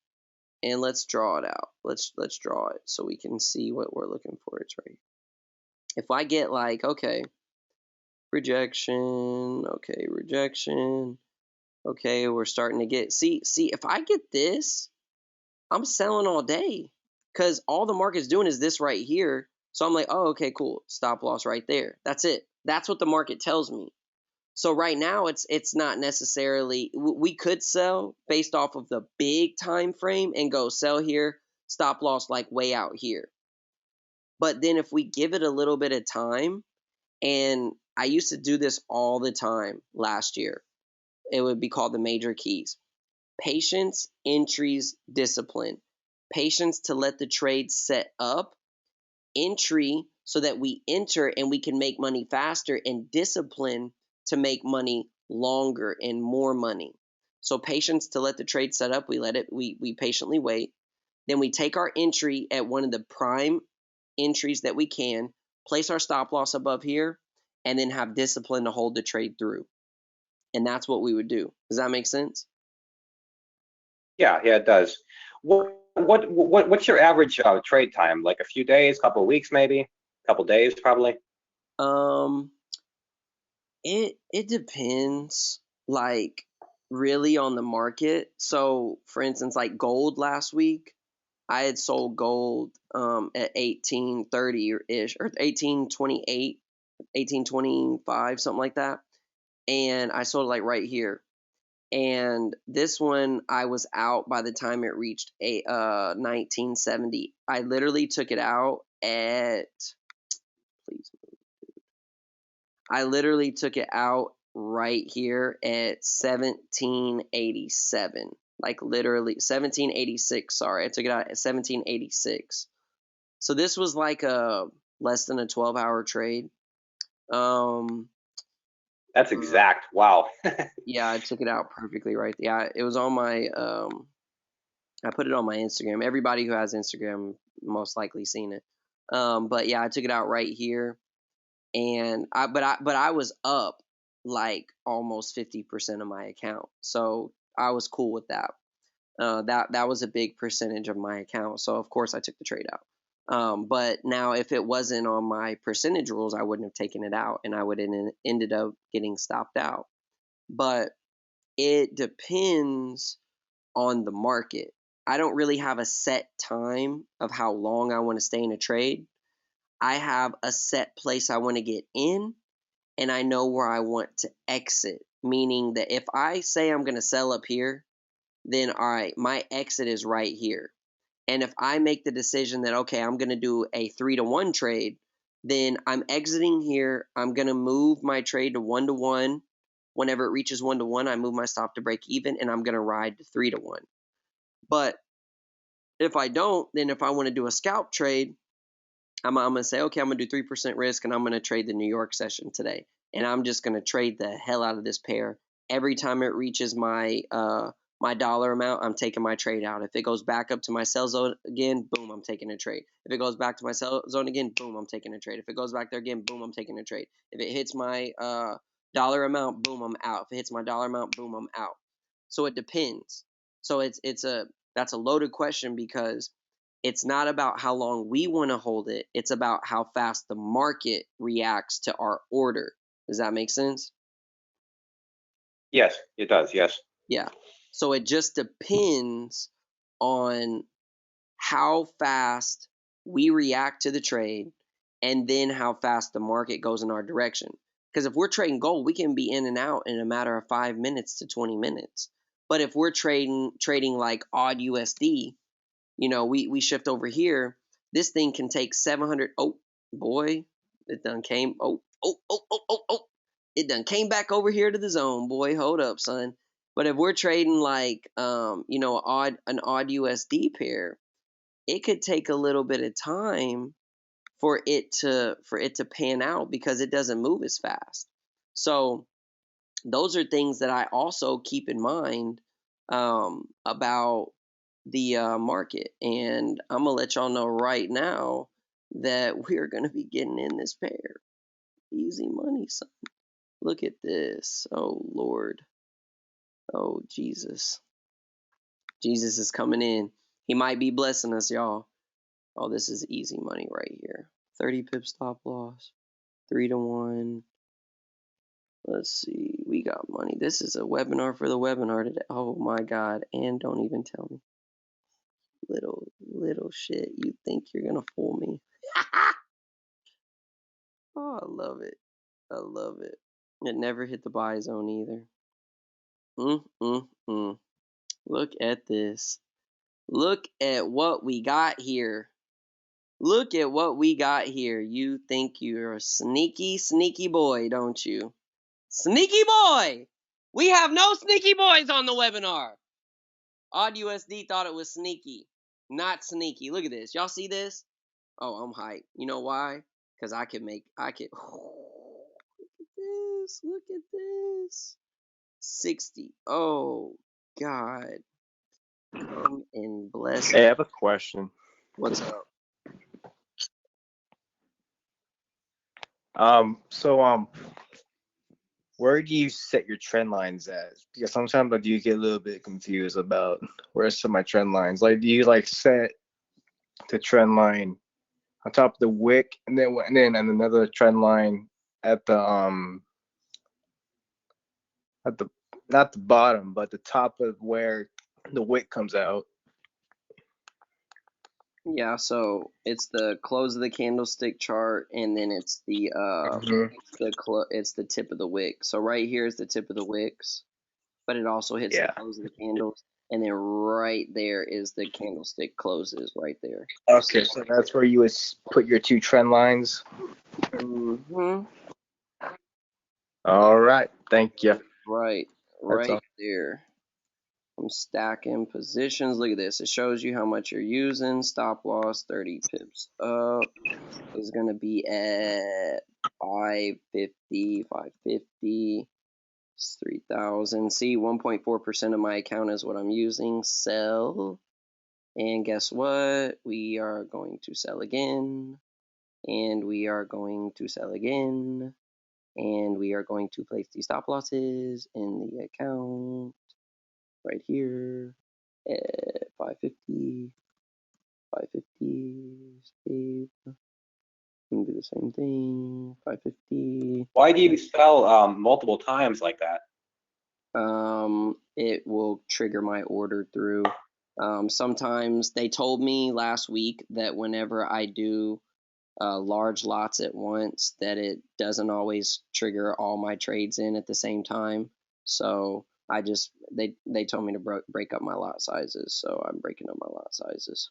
Speaker 1: and let's draw it out. Let's draw it so we can see what we're looking for. It's right. If I get like, okay, rejection, okay, we're starting to get, see, if I get this, I'm selling all day because all the market's doing is this right here. So I'm like, oh, okay, cool. Stop loss right there. That's it. That's what the market tells me. So right now, it's not necessarily, we could sell based off of the big time frame and go sell here, stop loss like way out here. But then if we give it a little bit of time, and I used to do this all the time last year, it would be called the major keys. Patience, entries, discipline. Patience to let the trade set up. Entry so that we enter and we can make money faster, and discipline to make money longer and more money. So patience to let the trade set up, we patiently wait. Then we take our entry at one of the prime entries that we can, place our stop loss above here, and then have discipline to hold the trade through. And that's what we would do. Does that make sense?
Speaker 2: Yeah, it does. What's your average trade time? Like a few days, couple of weeks, maybe? Couple days, probably.
Speaker 1: Um, it depends, like really on the market. So, for instance, like gold last week, I had sold gold at 1830 ish, or 1828, 1825, something like that, and I sold it like right here. And this one, I was out by the time it reached 1970. I literally took it out at, please. I literally took it out right here at 1787. Like literally 1786, sorry. I took it out at 1786. So this was like a less than a 12-hour trade.
Speaker 2: That's exact. Wow.
Speaker 1: Yeah, I took it out perfectly right. Yeah, it was on my I put it on my Instagram. Everybody who has Instagram most likely seen it. But yeah, I took it out right here, and I was up like almost 50% of my account, so I was cool with that. That was a big percentage of my account, so of course I took the trade out. But now, if it wasn't on my percentage rules, I wouldn't have taken it out, and I would have ended up getting stopped out. But it depends on the market. I don't really have a set time of how long I want to stay in a trade. I have a set place I want to get in, and I know where I want to exit. Meaning that if I say I'm going to sell up here, then all right, my exit is right here. And if I make the decision that, okay, I'm going to do a 3-to-1 trade, then I'm exiting here. I'm going to move my trade to 1-to-1. Whenever it reaches 1-to-1, I move my stop to break even, and I'm going to ride to 3-to-1. But if I don't, then if I want to do a scalp trade, I'm going to say, okay, I'm going to do 3% risk, and I'm going to trade the New York session today. And I'm just going to trade the hell out of this pair. Every time it reaches my my dollar amount, I'm taking my trade out. If it goes back up to my sell zone again, boom, I'm taking a trade. If it goes back to my sell zone again, boom, I'm taking a trade. If it goes back there again, boom, I'm taking a trade. If it hits my dollar amount, boom, I'm out. If it hits my dollar amount, boom, I'm out. So it depends. So that's a loaded question because it's not about how long we want to hold it. It's about how fast the market reacts to our order. Does that make sense?
Speaker 2: Yes, it does. Yes.
Speaker 1: Yeah. So it just depends on how fast we react to the trade and then how fast the market goes in our direction. Because if we're trading gold, we can be in and out in a matter of 5 minutes to 20 minutes. But if we're trading like odd USD, we shift over here. This thing can take 700. Oh, boy, it done came. Oh. It done came back over here to the zone, boy. Hold up, son. But if we're trading like, an odd USD pair, it could take a little bit of time for it to pan out because it doesn't move as fast. So those are things that I also keep in mind about the market. And I'm gonna let y'all know right now that we're gonna be getting in this pair. Easy money, son. Look at this. Oh Lord. Oh Jesus. Jesus is coming in. He might be blessing us, y'all. Oh, this is easy money right here. 30 pip stop loss. 3-to-1. Let's see. We got money. This is a webinar for the webinar today. Oh my God. And don't even tell me. Little shit. You think you're gonna fool me. Oh, I love it. I love it. It never hit the buy zone either. Look at this. Look at what we got here. Look at what we got here. You think you're a sneaky, sneaky boy, don't you? Sneaky boy! We have no sneaky boys on the webinar. Odd USD thought it was sneaky. Not sneaky. Look at this. Y'all see this? Oh, I'm hyped. You know why? Because I could. Look at this. 60. Oh, God. Come and bless
Speaker 6: Hey, I
Speaker 1: me.
Speaker 6: have a question.
Speaker 1: What's up?
Speaker 6: Where do you set your trend lines at? Because sometimes I do get a little bit confused about where I set my trend lines. Like, do you like set the trend line on top of the wick, and then another trend line at the not the bottom, but the top of where the wick comes out?
Speaker 1: Yeah, so it's the close of the candlestick chart, and then it's the
Speaker 6: Mhm.
Speaker 1: it's the tip of the wick. So right here is the tip of the wicks, but it also hits the
Speaker 6: Yeah.
Speaker 1: close of the candles, and then right there is the candlestick closes right there.
Speaker 6: Okay, so that's where you would put your two trend lines.
Speaker 1: Mm-hmm.
Speaker 6: All right, thank you.
Speaker 1: Right
Speaker 6: That's all.
Speaker 1: there. I'm stacking positions. Look at this. It shows you how much you're using. Stop loss 30 pips up is going to be at 550, 550. It's 3,000. See, 1.4% of my account is what I'm using. Sell. And guess what? We are going to sell again. And we are going to sell again. And we are going to place the stop losses in the account right here at 550, 550, save, and do the same thing, 550.
Speaker 2: Why do you sell multiple times like that?
Speaker 1: It will trigger my order through. Sometimes they told me last week that whenever I do large lots at once, that it doesn't always trigger all my trades in at the same time. So they told me to break up my lot sizes, so I'm breaking up my lot sizes.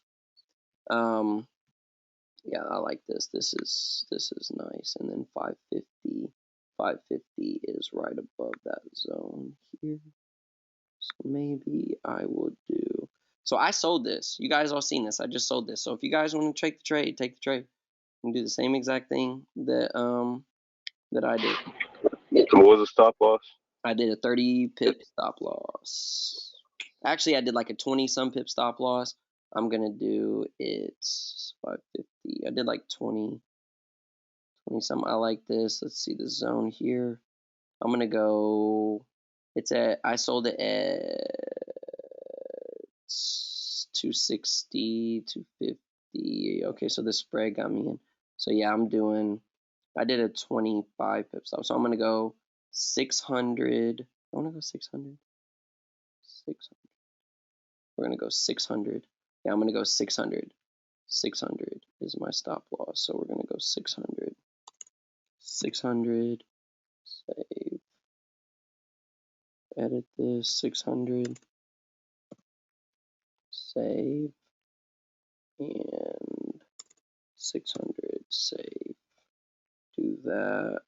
Speaker 1: Yeah, I like this. This is nice. And then 550. 550 is right above that zone here. So maybe I will do. So I sold this. You guys all seen this. I just sold this. So if you guys want to take the trade, take the trade. And do the same exact thing that I did.
Speaker 7: What was the stop loss?
Speaker 1: I did a 30 pip stop loss. Actually, I did like a 20 some pip stop loss. I'm gonna do it 550. I did like 20 some. I like this. Let's see the zone here. I'm gonna go. I sold it at 260, 250. Okay, so the spread got me in. So yeah, I did a 25 pip stop. So I'm gonna go 600. I wanna go 600. 600. We're gonna go 600. Yeah, I'm gonna go 600. 600 is my stop loss. So we're gonna go 600. 600. Save. Edit this. 600. Save. And 600. Save. Do that.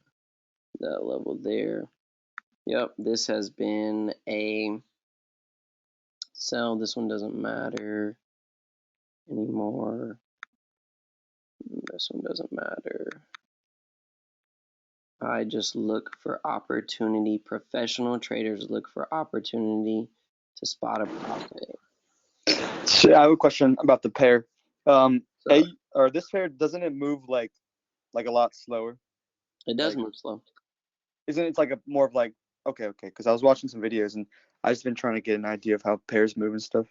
Speaker 1: That level there. Yep, this has been a sell. This one doesn't matter anymore. This one doesn't matter. I just look for opportunity. Professional traders look for opportunity to spot a profit.
Speaker 3: So I have a question about the pair.
Speaker 1: So
Speaker 3: This pair, doesn't it move like a lot slower?
Speaker 1: it does
Speaker 3: Like,
Speaker 1: move slow.
Speaker 3: isn't it like a more of like okay, because I was watching some videos and I just been trying to get an idea of how pairs move and stuff.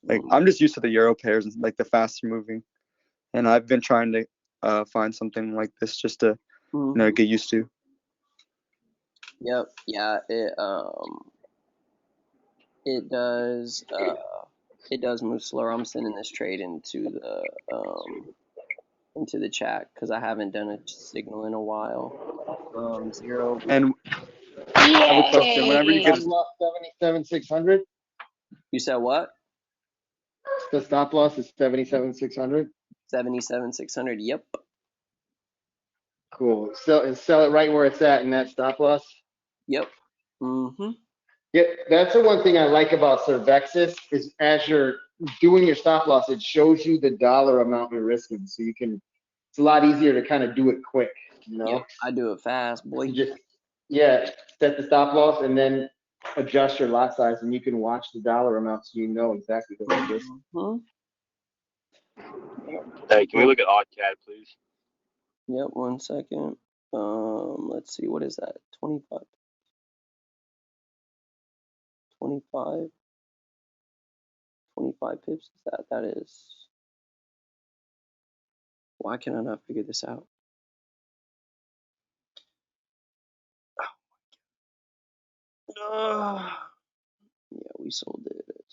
Speaker 3: Like I'm just used to the Euro pairs and like the faster moving, and I've been trying to find something like this just to get used to.
Speaker 1: Yep. Yeah. It does. It does move slower. I'm sending this trade into the chat because I haven't done a signal in a while. 0.
Speaker 3: And I have a question. Whenever you get
Speaker 8: 77,600.
Speaker 1: You said what?
Speaker 8: The stop loss is 77,600.
Speaker 1: 77,600. Yep.
Speaker 8: Cool. Sell it right where it's at in that stop loss.
Speaker 1: Yep. Mm-hmm.
Speaker 8: Yeah, that's the one thing I like about Cervexis is as you're doing your stop loss, it shows you the dollar amount you're risking, so it's a lot easier to kind of do it quick.
Speaker 1: Yep. I do it fast, boy.
Speaker 8: You just set the stop loss and then adjust your lot size, and you can watch the dollar amount so you know exactly what you're risking.
Speaker 7: Hey, can we look at OddCAD, please?
Speaker 1: Yep, 1 second. Let's see, what is that? 25. 25. 25 pips is that? That is. Why can I not figure this out? Yeah, we sold it at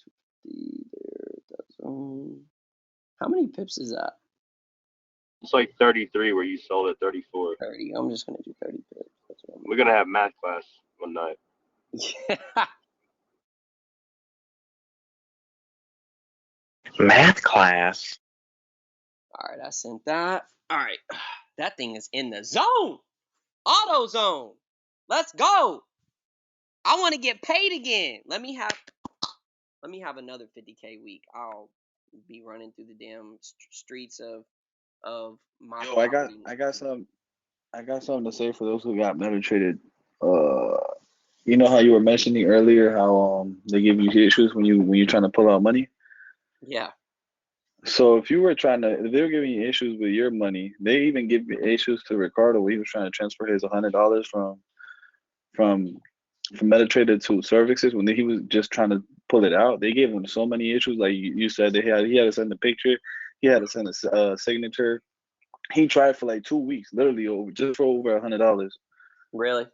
Speaker 1: 250 there. That zone. How many pips is that?
Speaker 7: It's like 33 where you sold at 34.
Speaker 1: 30. I'm just gonna do 30 pips.
Speaker 7: We're gonna have math class one night.
Speaker 1: Yeah.
Speaker 6: Math class.
Speaker 1: All right, I sent that. All right, that thing is in the zone. Auto zone. Let's go. I want to get paid again. Let me have another 50K week. I'll be running through the damn streets of my.
Speaker 4: Yo, I got something to say for those who got better traded. You know how you were mentioning earlier how they give you issues when you're trying to pull out money.
Speaker 1: Yeah.
Speaker 4: So if they were giving you issues with your money, they even give you issues to Ricardo where he was trying to transfer his $100 from MetaTrader to Services when he was just trying to pull it out. They gave him so many issues. Like you said, he had to send a picture, he had to send a signature. He tried for like 2 weeks, literally for over $100.
Speaker 1: Really?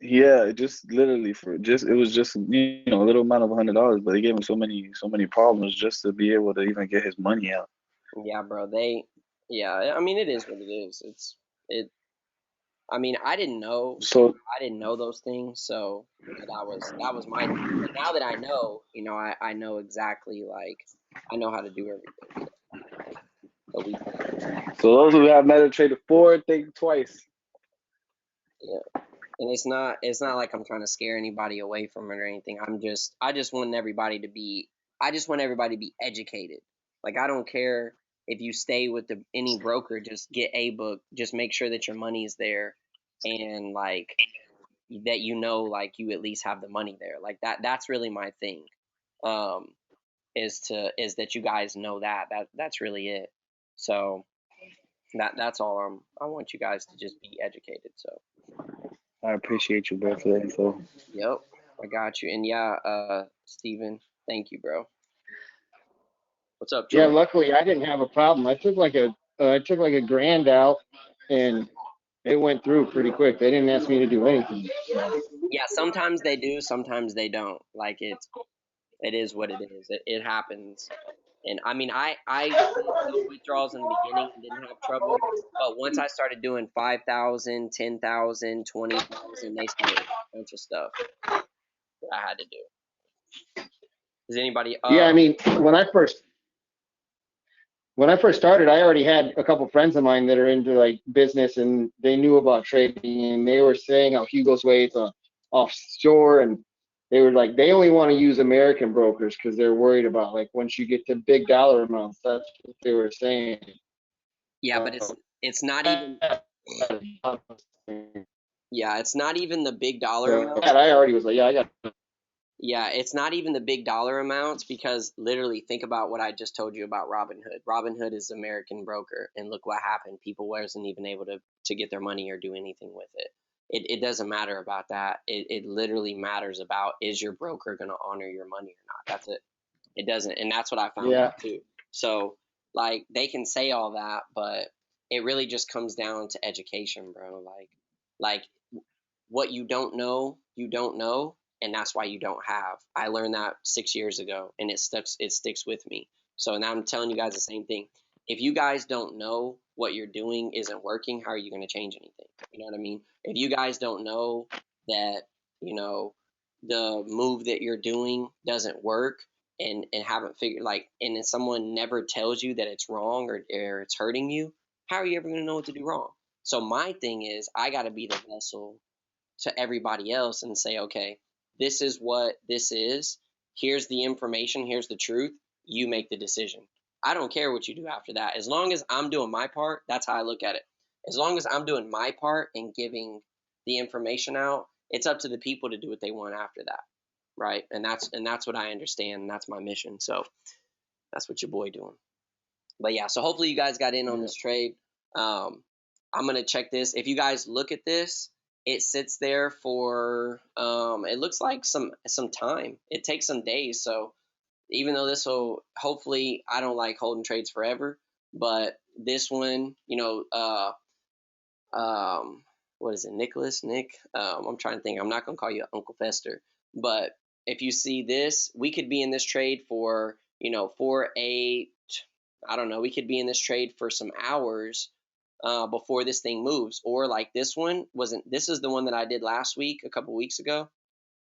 Speaker 4: Yeah, just literally it was just a little amount of $100, but they gave him so many problems just to be able to even get his money out.
Speaker 1: Yeah, bro. I mean, it is what it is. I mean, I didn't know.
Speaker 4: So
Speaker 1: I didn't know those things, so that was my. But now that I know, I know exactly, like, I know how to do everything. But we,
Speaker 4: So those who have MetaTrader 4, think twice.
Speaker 1: yeah. And it's not like I'm trying to scare anybody away from it or anything. I just want everybody to be educated. Like I don't care if you stay with any broker, just get a book, just make sure that your money is there and like that like you at least have the money there. Like that's really my thing. Um is that you guys know that's really it. So that's all I want you guys to just be educated. So
Speaker 4: I appreciate you, bro, for the info.
Speaker 1: yep, I got you. And yeah, Steven, thank you, bro. What's up,
Speaker 8: Yeah,
Speaker 1: Joy?
Speaker 8: luckily I didn't have a problem. I took like a grand out, and it went through pretty quick. They didn't ask me to do anything.
Speaker 1: Yeah, sometimes they do, sometimes they don't. Like it is what it is. It happens. And I mean, I did no withdrawals in the beginning and didn't have trouble, but once I started doing 5,000, 10,000, 20,000, they started a bunch of stuff that I had to do. Does anybody?
Speaker 8: Yeah, I mean, when I first started, I already had a couple friends of mine that are into like business, and they knew about trading, and they were saying how Hugo's Way is offshore, and they were like they only want to use American brokers because they're worried about like once you get to big dollar amounts. That's what they were saying.
Speaker 1: Yeah, but it's not even. Yeah, it's not even the big dollar
Speaker 8: So
Speaker 1: amounts.
Speaker 8: I already was like, yeah, I got.
Speaker 1: Yeah, it's not even the big dollar amounts because literally think about what I just told you about Robinhood. Robinhood is American broker, and look what happened. People wasn't even able to get their money or do anything with it. It doesn't matter about that. It literally matters about is your broker going to honor your money or not. That's it. It doesn't, and that's what I found
Speaker 8: Yeah,
Speaker 1: out too. So like they can say all that, but it really just comes down to education, bro. Like what you don't know, and that's why you don't have. I learned that 6 years ago, and it sticks with me. So now I'm telling you guys the same thing. If you guys don't know what you're doing isn't working, how are you going to change anything? You know what I mean? If you guys don't know that, you know, the move that you're doing doesn't work and haven't figured like and then someone never tells you that it's wrong or it's hurting you, how are you ever going to know what to do wrong? So my thing is I got to be the vessel to everybody else and say, okay, this is what this is. Here's the information. Here's the truth. You make the decision. I don't care what you do after that. As long as I'm doing my part, that's how I look at it. As long as I'm doing my part and giving the information out, it's up to the people to do what they want after that. Right. And that's what I understand. And that's my mission. So that's what your boy doing. But yeah, so hopefully you guys got in on this trade. I'm gonna check this. If you guys look at this, it sits there for it looks like some time. It takes some days. So even though this will hopefully I don't like holding trades forever, but this one, what is it, Nicholas? Nick? I'm trying to think. I'm not gonna call you Uncle Fester, but if you see this, we could be in this trade for 4 8. I don't know. We could be in this trade for some hours before this thing moves, or like this one wasn't. This is the one that I did last week, a couple weeks ago,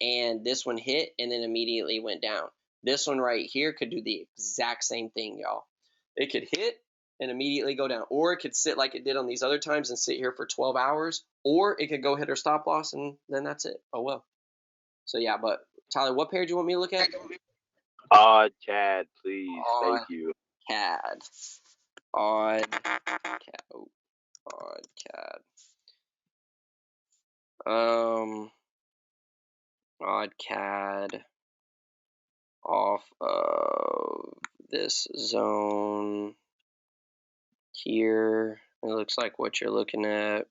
Speaker 1: and this one hit and then immediately went down. This one right here could do the exact same thing, y'all. It could hit and immediately go down, or it could sit like it did on these other times and sit here for 12 hours, or it could go hit our stop loss and then that's it. Oh well. So yeah, but Tyler, what pair do you want me to look at?
Speaker 7: Odd CAD, please. Thank
Speaker 1: Odd
Speaker 7: you.
Speaker 1: CAD. Odd CAD. Oh, odd CAD. Odd CAD off of this zone here. It looks like what you're looking at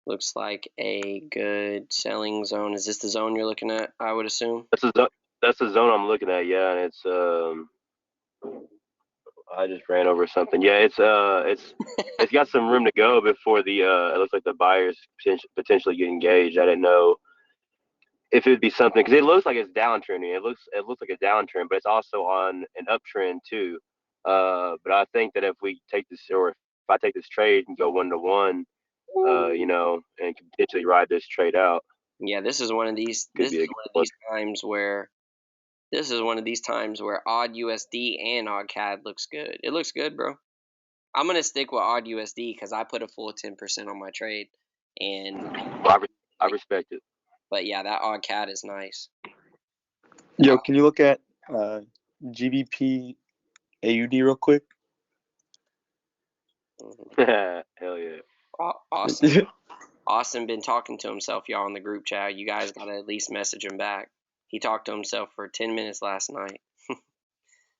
Speaker 1: looks like a good selling zone. Is this the zone you're looking at? I would assume.
Speaker 7: That's the zone I'm looking at. Yeah, and it's I just ran over something. Yeah, it's got some room to go before the it looks like the buyers potentially get engaged. I didn't know if it would be something because it looks like it's downtrending. It looks like a downtrend, but it's also on an uptrend too. But I think that if we take this, or if I take this trade and go 1-to-1, and can potentially ride this trade out,
Speaker 1: Yeah, this is one of these.
Speaker 7: could
Speaker 1: This is
Speaker 7: be a good
Speaker 1: one of
Speaker 7: one.
Speaker 1: these times where. This is one of these times where odd USD and odd CAD looks good. It looks good, bro. I'm gonna stick with odd USD because I put a full 10% on my trade, and
Speaker 7: I respect it.
Speaker 1: but yeah, that odd cat is nice.
Speaker 3: Yo, can you look at GBP AUD real quick?
Speaker 7: Hell yeah.
Speaker 1: Awesome. Austin been talking to himself, y'all, in the group chat. You guys gotta at least message him back. He talked to himself for 10 minutes last night.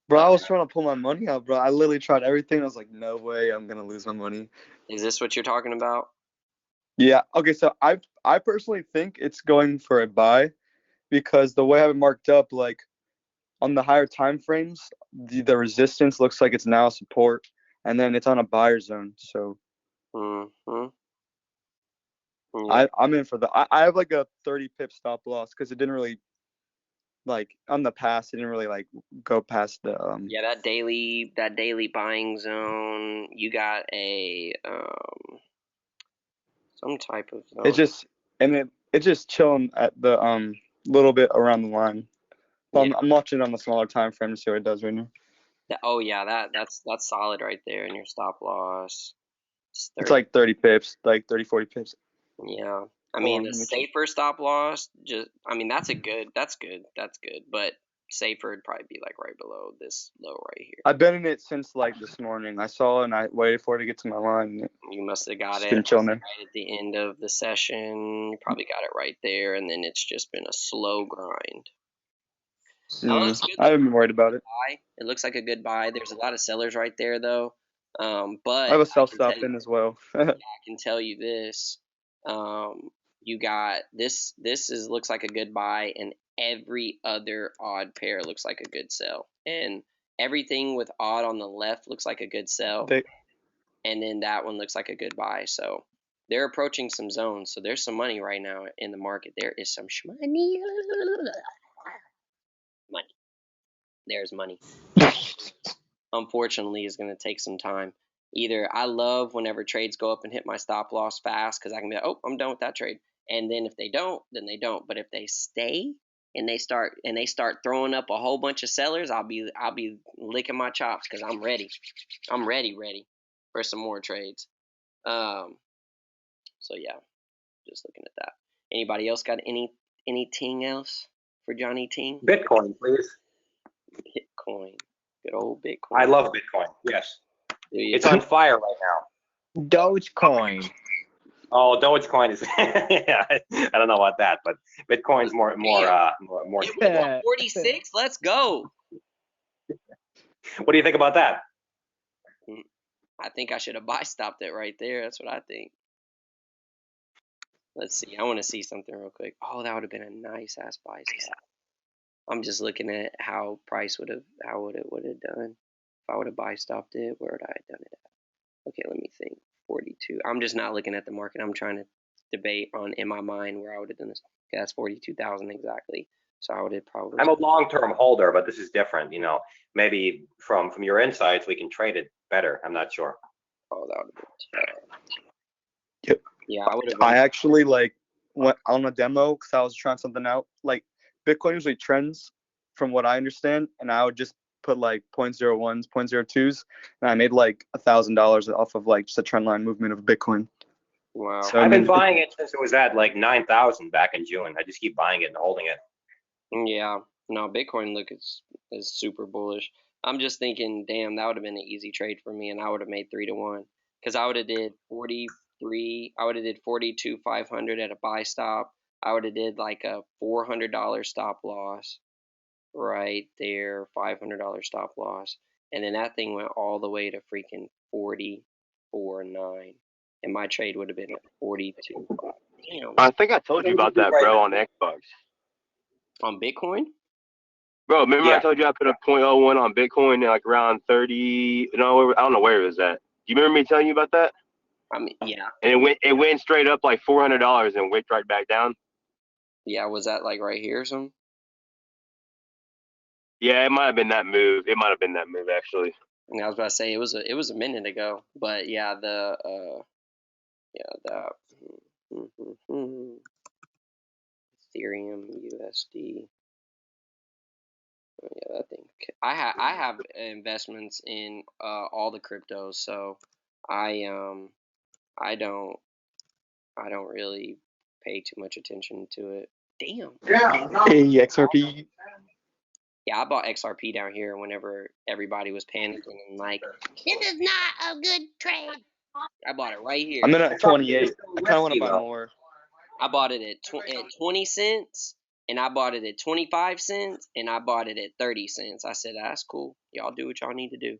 Speaker 3: Bro, I was trying to pull my money out, bro. I literally tried everything. I was like, no way, I'm gonna lose my money.
Speaker 1: Is this what you're talking about?
Speaker 3: Yeah. Okay. So I personally think it's going for a buy because the way I have it marked up, like on the higher time frames, the resistance looks like it's now support, and then it's on a buyer zone. So
Speaker 1: Mm-hmm. Yeah.
Speaker 3: I'm in for the. I have like a 30 pip stop loss because it didn't really like on the pass. It didn't really like go past the
Speaker 1: Yeah, that daily buying zone. You got a some type of zone.
Speaker 3: It's just it's just chilling at the little bit around the line. So
Speaker 1: Yeah.
Speaker 3: I'm watching it on the smaller time frame to see what it does right now.
Speaker 1: Oh yeah, that's solid right there in your stop loss.
Speaker 3: It's like 30 pips, like 30, 40 pips.
Speaker 1: Yeah. I
Speaker 3: Hold
Speaker 1: mean,
Speaker 3: on,
Speaker 1: a
Speaker 3: let me check.
Speaker 1: safer stop loss, that's good, but safer would probably be like right below this low right here.
Speaker 3: I've been in it since like this morning. I saw it and I waited for it to get to my line.
Speaker 1: You must have got
Speaker 3: Just
Speaker 1: it
Speaker 3: been chilling there.
Speaker 1: right at the end of the session. You probably got it right there, and then it's just been a slow grind. Looks good,
Speaker 3: I haven't been worried about it.
Speaker 1: buy. It looks like a good buy. There's a lot of sellers right there, though. But
Speaker 3: I have a self
Speaker 1: can tell
Speaker 3: stop
Speaker 1: you-
Speaker 3: in as well.
Speaker 1: I can tell you this. You got this. Looks like a good buy, and every other odd pair looks like a good sell, and everything with odd on the left looks like a good sell,
Speaker 3: They
Speaker 1: and then that one looks like a good buy. So they're approaching some zones. So there's some money right now in the market. There is some money. Money. There's money. Unfortunately, is going to take some time. Either I love whenever trades go up and hit my stop loss fast because I can be like, oh, I'm done with that trade. And then if they don't, then they don't. But if they stay and they start throwing up a whole bunch of sellers, I'll be licking my chops because I'm ready. I'm ready for some more trades. So yeah, just looking at that. Anybody else got anything else for Johnny Ting?
Speaker 2: Bitcoin, please.
Speaker 1: Bitcoin. Good old Bitcoin.
Speaker 2: I love Bitcoin. Yes, it's on fire right now.
Speaker 6: Dogecoin.
Speaker 2: Oh, Dogecoin is. Yeah, I don't know about that, but Bitcoin's more.
Speaker 1: It was 146. Let's go.
Speaker 2: What do you think about that?
Speaker 1: I think I should have buy stopped it right there. That's what I think. Let's see. I want to see something real quick. Oh, that would have been a nice ass buy stop. I'm just looking at how price would have done if I would have buy stopped it. Where would I have done it at? Okay, let me think. 42. I'm just not looking at the market. I'm trying to debate on in my mind where I would have done this. Okay, that's 42,000 exactly. So I would have probably.
Speaker 2: I'm a long-term holder, but this is different. Maybe from your insights, we can trade it better. I'm not sure.
Speaker 1: Oh, that would have been tough.
Speaker 3: Yep.
Speaker 1: Yeah, I would have.
Speaker 3: I actually like went on a demo because I was trying something out. Like Bitcoin usually trends from what I understand, and I would just put like 0.01s, 0.02s, and I made like $1,000 off of like just a trend line movement of Bitcoin.
Speaker 1: Wow.
Speaker 3: So
Speaker 2: I've been buying it since it was at like 9,000 back in June. I just keep buying it and holding it.
Speaker 1: Yeah. No, Bitcoin is super bullish. I'm just thinking, damn, that would have been an easy trade for me, and I would have made 3-1 because I would have did 43. I would have did 42,500 at a buy stop. I would have did like a $400 stop loss right there, $500 stop loss, and then that thing went all the way to freaking 44.9, and my trade would have been at 42. Damn.
Speaker 7: I think I told you about that, bro, on Xbox.
Speaker 1: On Bitcoin?
Speaker 7: Bro, remember
Speaker 2: Yeah.
Speaker 7: I told you I put a 0.01 on Bitcoin and like around 30? No, I don't know where it was at. Do you remember me telling you about that?
Speaker 1: I mean, yeah.
Speaker 7: And it went straight up like $400 and went right back down.
Speaker 1: Yeah, was that like right here or something?
Speaker 7: Yeah, it might have been that move. It might have been that move actually.
Speaker 1: I was about to say it was a minute ago, but yeah, that Ethereum USD. Oh, yeah, that thing I have investments in all the cryptos, so I I don't I don't really pay too much attention to it. Damn.
Speaker 3: Hey, XRP.
Speaker 1: Yeah, I bought XRP down here whenever everybody was panicking and like, this is not a good trade. I bought it right here.
Speaker 3: I'm in at 28. I kind of want to buy
Speaker 2: though.
Speaker 3: more.
Speaker 1: I bought it at 20 cents, and I bought it at 25 cents, and I bought it at 30 cents. I said, that's cool. Y'all do what y'all need to do.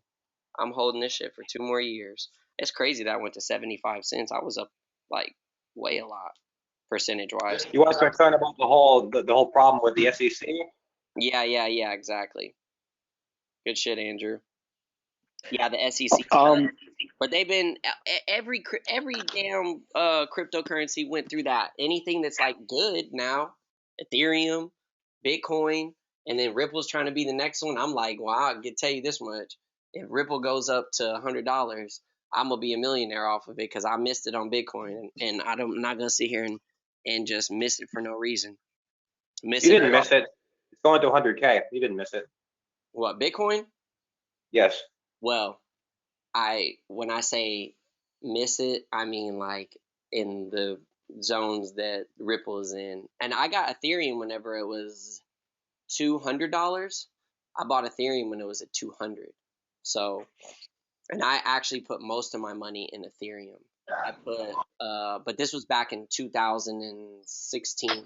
Speaker 1: I'm holding this shit for 2 more years. It's crazy that I went to 75 cents. I was up like way a lot percentage wise.
Speaker 2: You was concerned about the whole problem with the SEC?
Speaker 1: Yeah, exactly. Good shit, Andrew. Yeah, the SEC. But they've been every damn cryptocurrency went through that. Anything that's like good now, Ethereum, Bitcoin, and then Ripple's trying to be the next one. I'm like, well, I can tell you this much: if Ripple goes up to $100, I'm gonna be a millionaire off of it because I missed it on Bitcoin, and I'm not gonna sit here and just miss it for no reason.
Speaker 2: You didn't miss it. It's going to 100K. You didn't miss it.
Speaker 1: What, Bitcoin?
Speaker 2: Yes.
Speaker 1: Well, when I say miss it, I mean like in the zones that Ripple is in. And I got Ethereum whenever it was $200. I bought Ethereum when it was at 200. So, and I actually put most of my money in Ethereum. I put, but this was back in 2016, 17.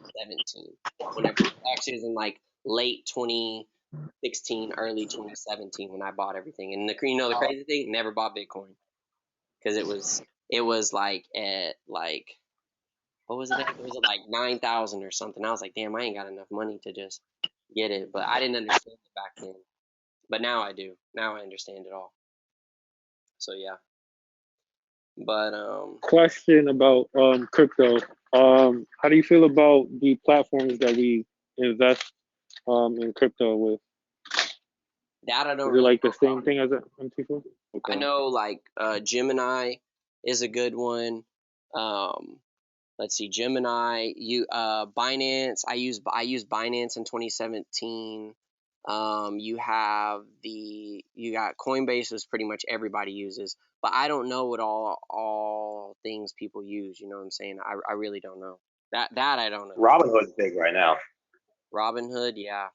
Speaker 1: Whenever actually it was in like late 2016, early 2017 when I bought everything. And the crazy thing, never bought Bitcoin because it was like at like what was it? At? Was it like 9,000 or something? I was like, damn, I ain't got enough money to just get it. But I didn't understand it back then. But now I do. Now I understand it all. So yeah. But
Speaker 5: Question about crypto. How do you feel about the platforms that we invest in crypto with?
Speaker 1: that I don't
Speaker 5: Is it
Speaker 1: really
Speaker 5: like
Speaker 1: know
Speaker 5: the same
Speaker 1: about.
Speaker 5: thing as a MT4?
Speaker 1: I
Speaker 5: Okay.
Speaker 1: know like Gemini is a good one. Um, let's see, Gemini, Binance. I used Binance in 2017. You got Coinbase, is pretty much everybody uses, but I don't know what all things people use. You know what I'm saying? I really don't know. That I don't know.
Speaker 2: Robinhood's big right now,
Speaker 1: Robinhood, yeah.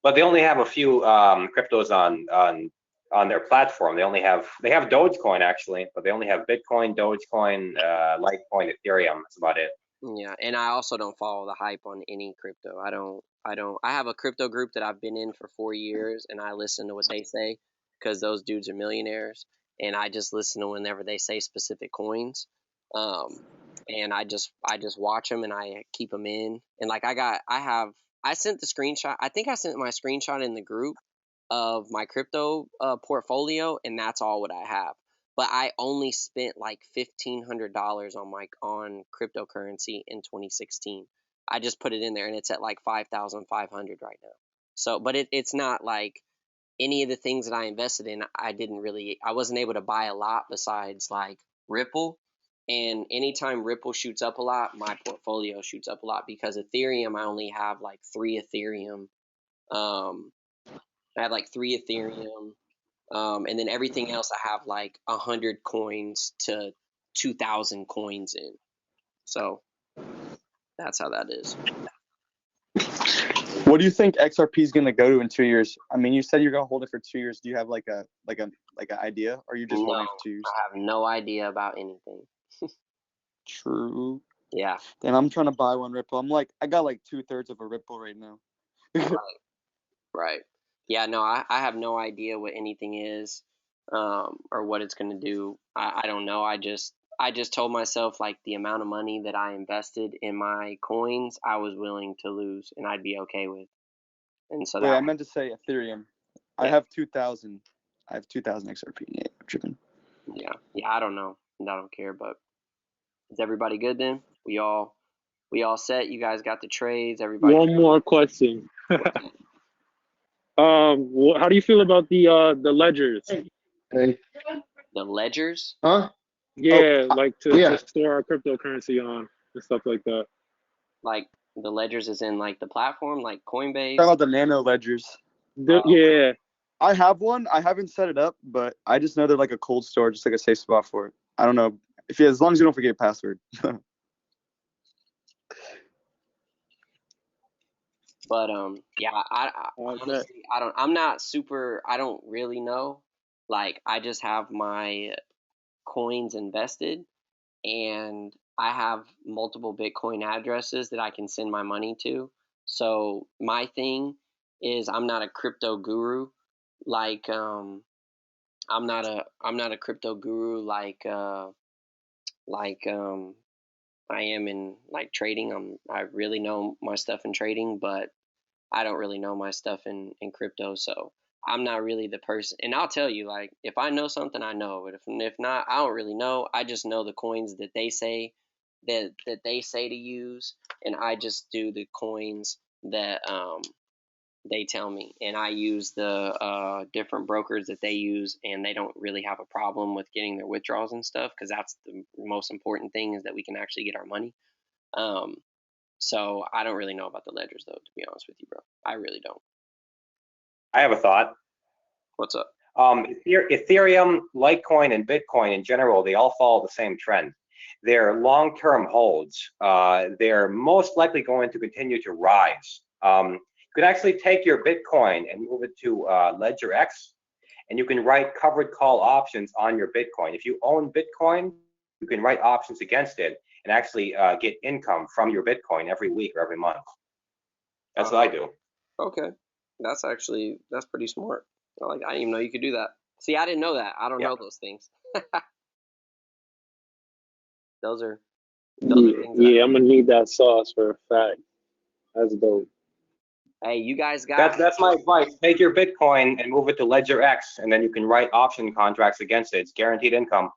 Speaker 2: but they only have a few cryptos on their platform. They have Dogecoin actually, but they only have Bitcoin, Dogecoin, Litecoin, Ethereum. That's about it.
Speaker 1: Yeah, and I also don't follow the hype on any crypto. I have a crypto group that I've been in for 4 years, and I listen to what they say because those dudes are millionaires, and I just listen to whenever they say specific coins. And I just watch them and I keep them in. And like I sent the screenshot. I think I sent my screenshot in the group of my crypto portfolio, and that's all what I have. But I only spent like $1,500 on cryptocurrency in 2016. I just put it in there, and it's at like 5,500 right now. So, but it's not like any of the things that I invested in. I wasn't able to buy a lot besides like Ripple. And anytime Ripple shoots up a lot, my portfolio shoots up a lot because Ethereum, I only have like 3 Ethereum. Um, I have like 3 Ethereum, and then everything else I have like 100 coins to 2,000 coins in. So that's how that is.
Speaker 3: What do you think XRP is gonna go to in 2 years? I mean, you said you're gonna hold it for 2 years. Do you have like an idea, or are you just holding it for 2 years?
Speaker 1: I have no idea about anything.
Speaker 3: True.
Speaker 1: Yeah.
Speaker 3: Then I'm trying to buy one Ripple. I got like 2/3 of a Ripple right now.
Speaker 1: Right. Yeah, no, I have no idea what anything is, or what it's going to do. I don't know. I just told myself like the amount of money that I invested in my coins, I was willing to lose, and I'd be okay with. And so
Speaker 3: Wait,
Speaker 1: that,
Speaker 3: I meant to say Ethereum. I have 2,000. I have 2,000 XRP. Yeah, I'm tripping.
Speaker 1: yeah, I don't know. I don't care. But is everybody good then? We all set. You guys got the trades. Everybody.
Speaker 5: One more question. How do you feel about the ledgers?
Speaker 8: Hey,
Speaker 1: The ledgers.
Speaker 8: huh?
Speaker 5: Yeah, like to
Speaker 8: Yeah.
Speaker 5: store our cryptocurrency on and stuff like that.
Speaker 1: Like the ledgers is in like the platform, like Coinbase.
Speaker 3: Talk about the nano ledgers.
Speaker 5: Yeah.
Speaker 3: I have one. I haven't set it up, but I just know they're like a cold storage, just like a safe spot for it. I don't know if you, as long as you don't forget your password.
Speaker 1: But yeah, I
Speaker 5: Okay.
Speaker 1: honestly I'm not super. I don't really know. Like I just have my coins invested, and I have multiple Bitcoin addresses that I can send my money to. So my thing is I'm not a crypto guru. Like I'm not a crypto guru like I am in like trading. I really know my stuff in trading, but I don't really know my stuff in crypto. So I'm not really the person. And I'll tell you, like if I know something, I know. But if not, I don't really know. I just know the coins that they say that they say to use, and I just do the coins that they tell me, and I use the different brokers that they use, and they don't really have a problem with getting their withdrawals and stuff because that's the most important thing is that we can actually get our money. Um, so I don't really know about the ledgers though, to be honest with you, bro. I really don't.
Speaker 2: I have a thought.
Speaker 1: What's up?
Speaker 2: Ethereum, Litecoin, and Bitcoin in general, they all follow the same trend. They're long-term holds. They're most likely going to continue to rise. You could actually take your Bitcoin and move it to Ledger X, and you can write covered call options on your Bitcoin. If you own Bitcoin, you can write options against it and actually get income from your Bitcoin every week or every month. That's what I do.
Speaker 1: Okay, that's pretty smart. I didn't even know you could do that. See, I didn't know that. I don't
Speaker 2: Yeah.
Speaker 1: know those things. those are
Speaker 5: Yeah,
Speaker 1: things that
Speaker 5: yeah, I'm gonna need that sauce for a fact. That's dope.
Speaker 1: hey, you guys got.
Speaker 2: That's my advice. Take your Bitcoin and move it to Ledger X, and then you can write option contracts against it. It's guaranteed income.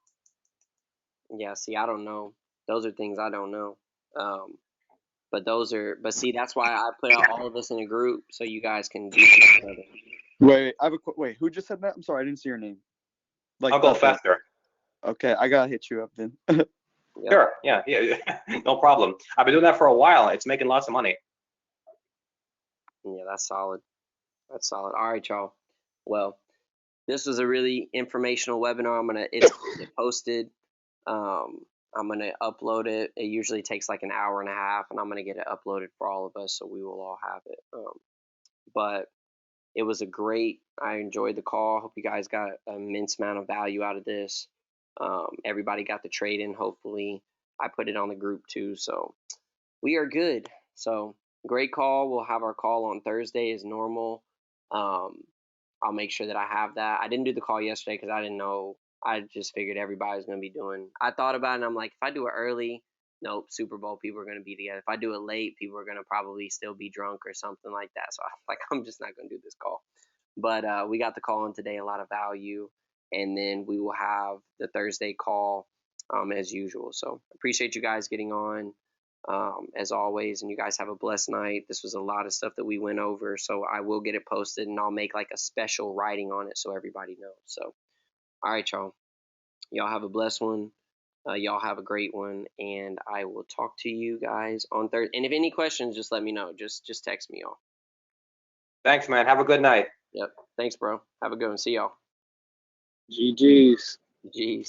Speaker 1: Yeah, see, I don't know. Those are things I don't know. Um, but see, that's why I put out all of this in a group so you guys can do each other.
Speaker 3: Wait, I have a wait. Who just said that? I'm sorry, I didn't see your name. Like
Speaker 2: Uncle
Speaker 3: okay,
Speaker 2: Fester.
Speaker 3: okay, I gotta hit you up then.
Speaker 1: Yep.
Speaker 2: Sure. Yeah. No problem. I've been doing that for a while. It's making lots of money.
Speaker 1: Yeah, that's solid. That's solid. All right, y'all. Well, this was a really informational webinar. It's gonna get posted. Um, I'm gonna upload it. It usually takes like an hour and a half, and I'm gonna get it uploaded for all of us, so we will all have it. But it was a great. I enjoyed the call. Hope you guys got an immense amount of value out of this. Everybody got the trade in. Hopefully, I put it on the group too. So we are good. So great call. We'll have our call on Thursday as normal. Um, I'll make sure that I have that. I didn't do the call yesterday because I didn't know. I just figured everybody was going to be doing. I thought about it and I'm like, if I do it early, nope, Super Bowl people are going to be together. If I do it late, people are going to probably still be drunk or something like that. So I'm just not going to do this call. But we got the call on today, a lot of value, and then we will have the Thursday call as usual. So appreciate you guys getting on as always, and you guys have a blessed night. This was a lot of stuff that we went over, so I will get it posted and I'll make like a special writing on it so everybody knows. So, all right, y'all. Y'all have a blessed one. Y'all have a great one, and I will talk to you guys on Thursday. And if any questions, just let me know. Just text me, y'all.
Speaker 2: Thanks, man. Have a good night.
Speaker 1: Yep. Thanks, bro. Have a good one. See y'all.
Speaker 5: GG's.
Speaker 1: Jeez.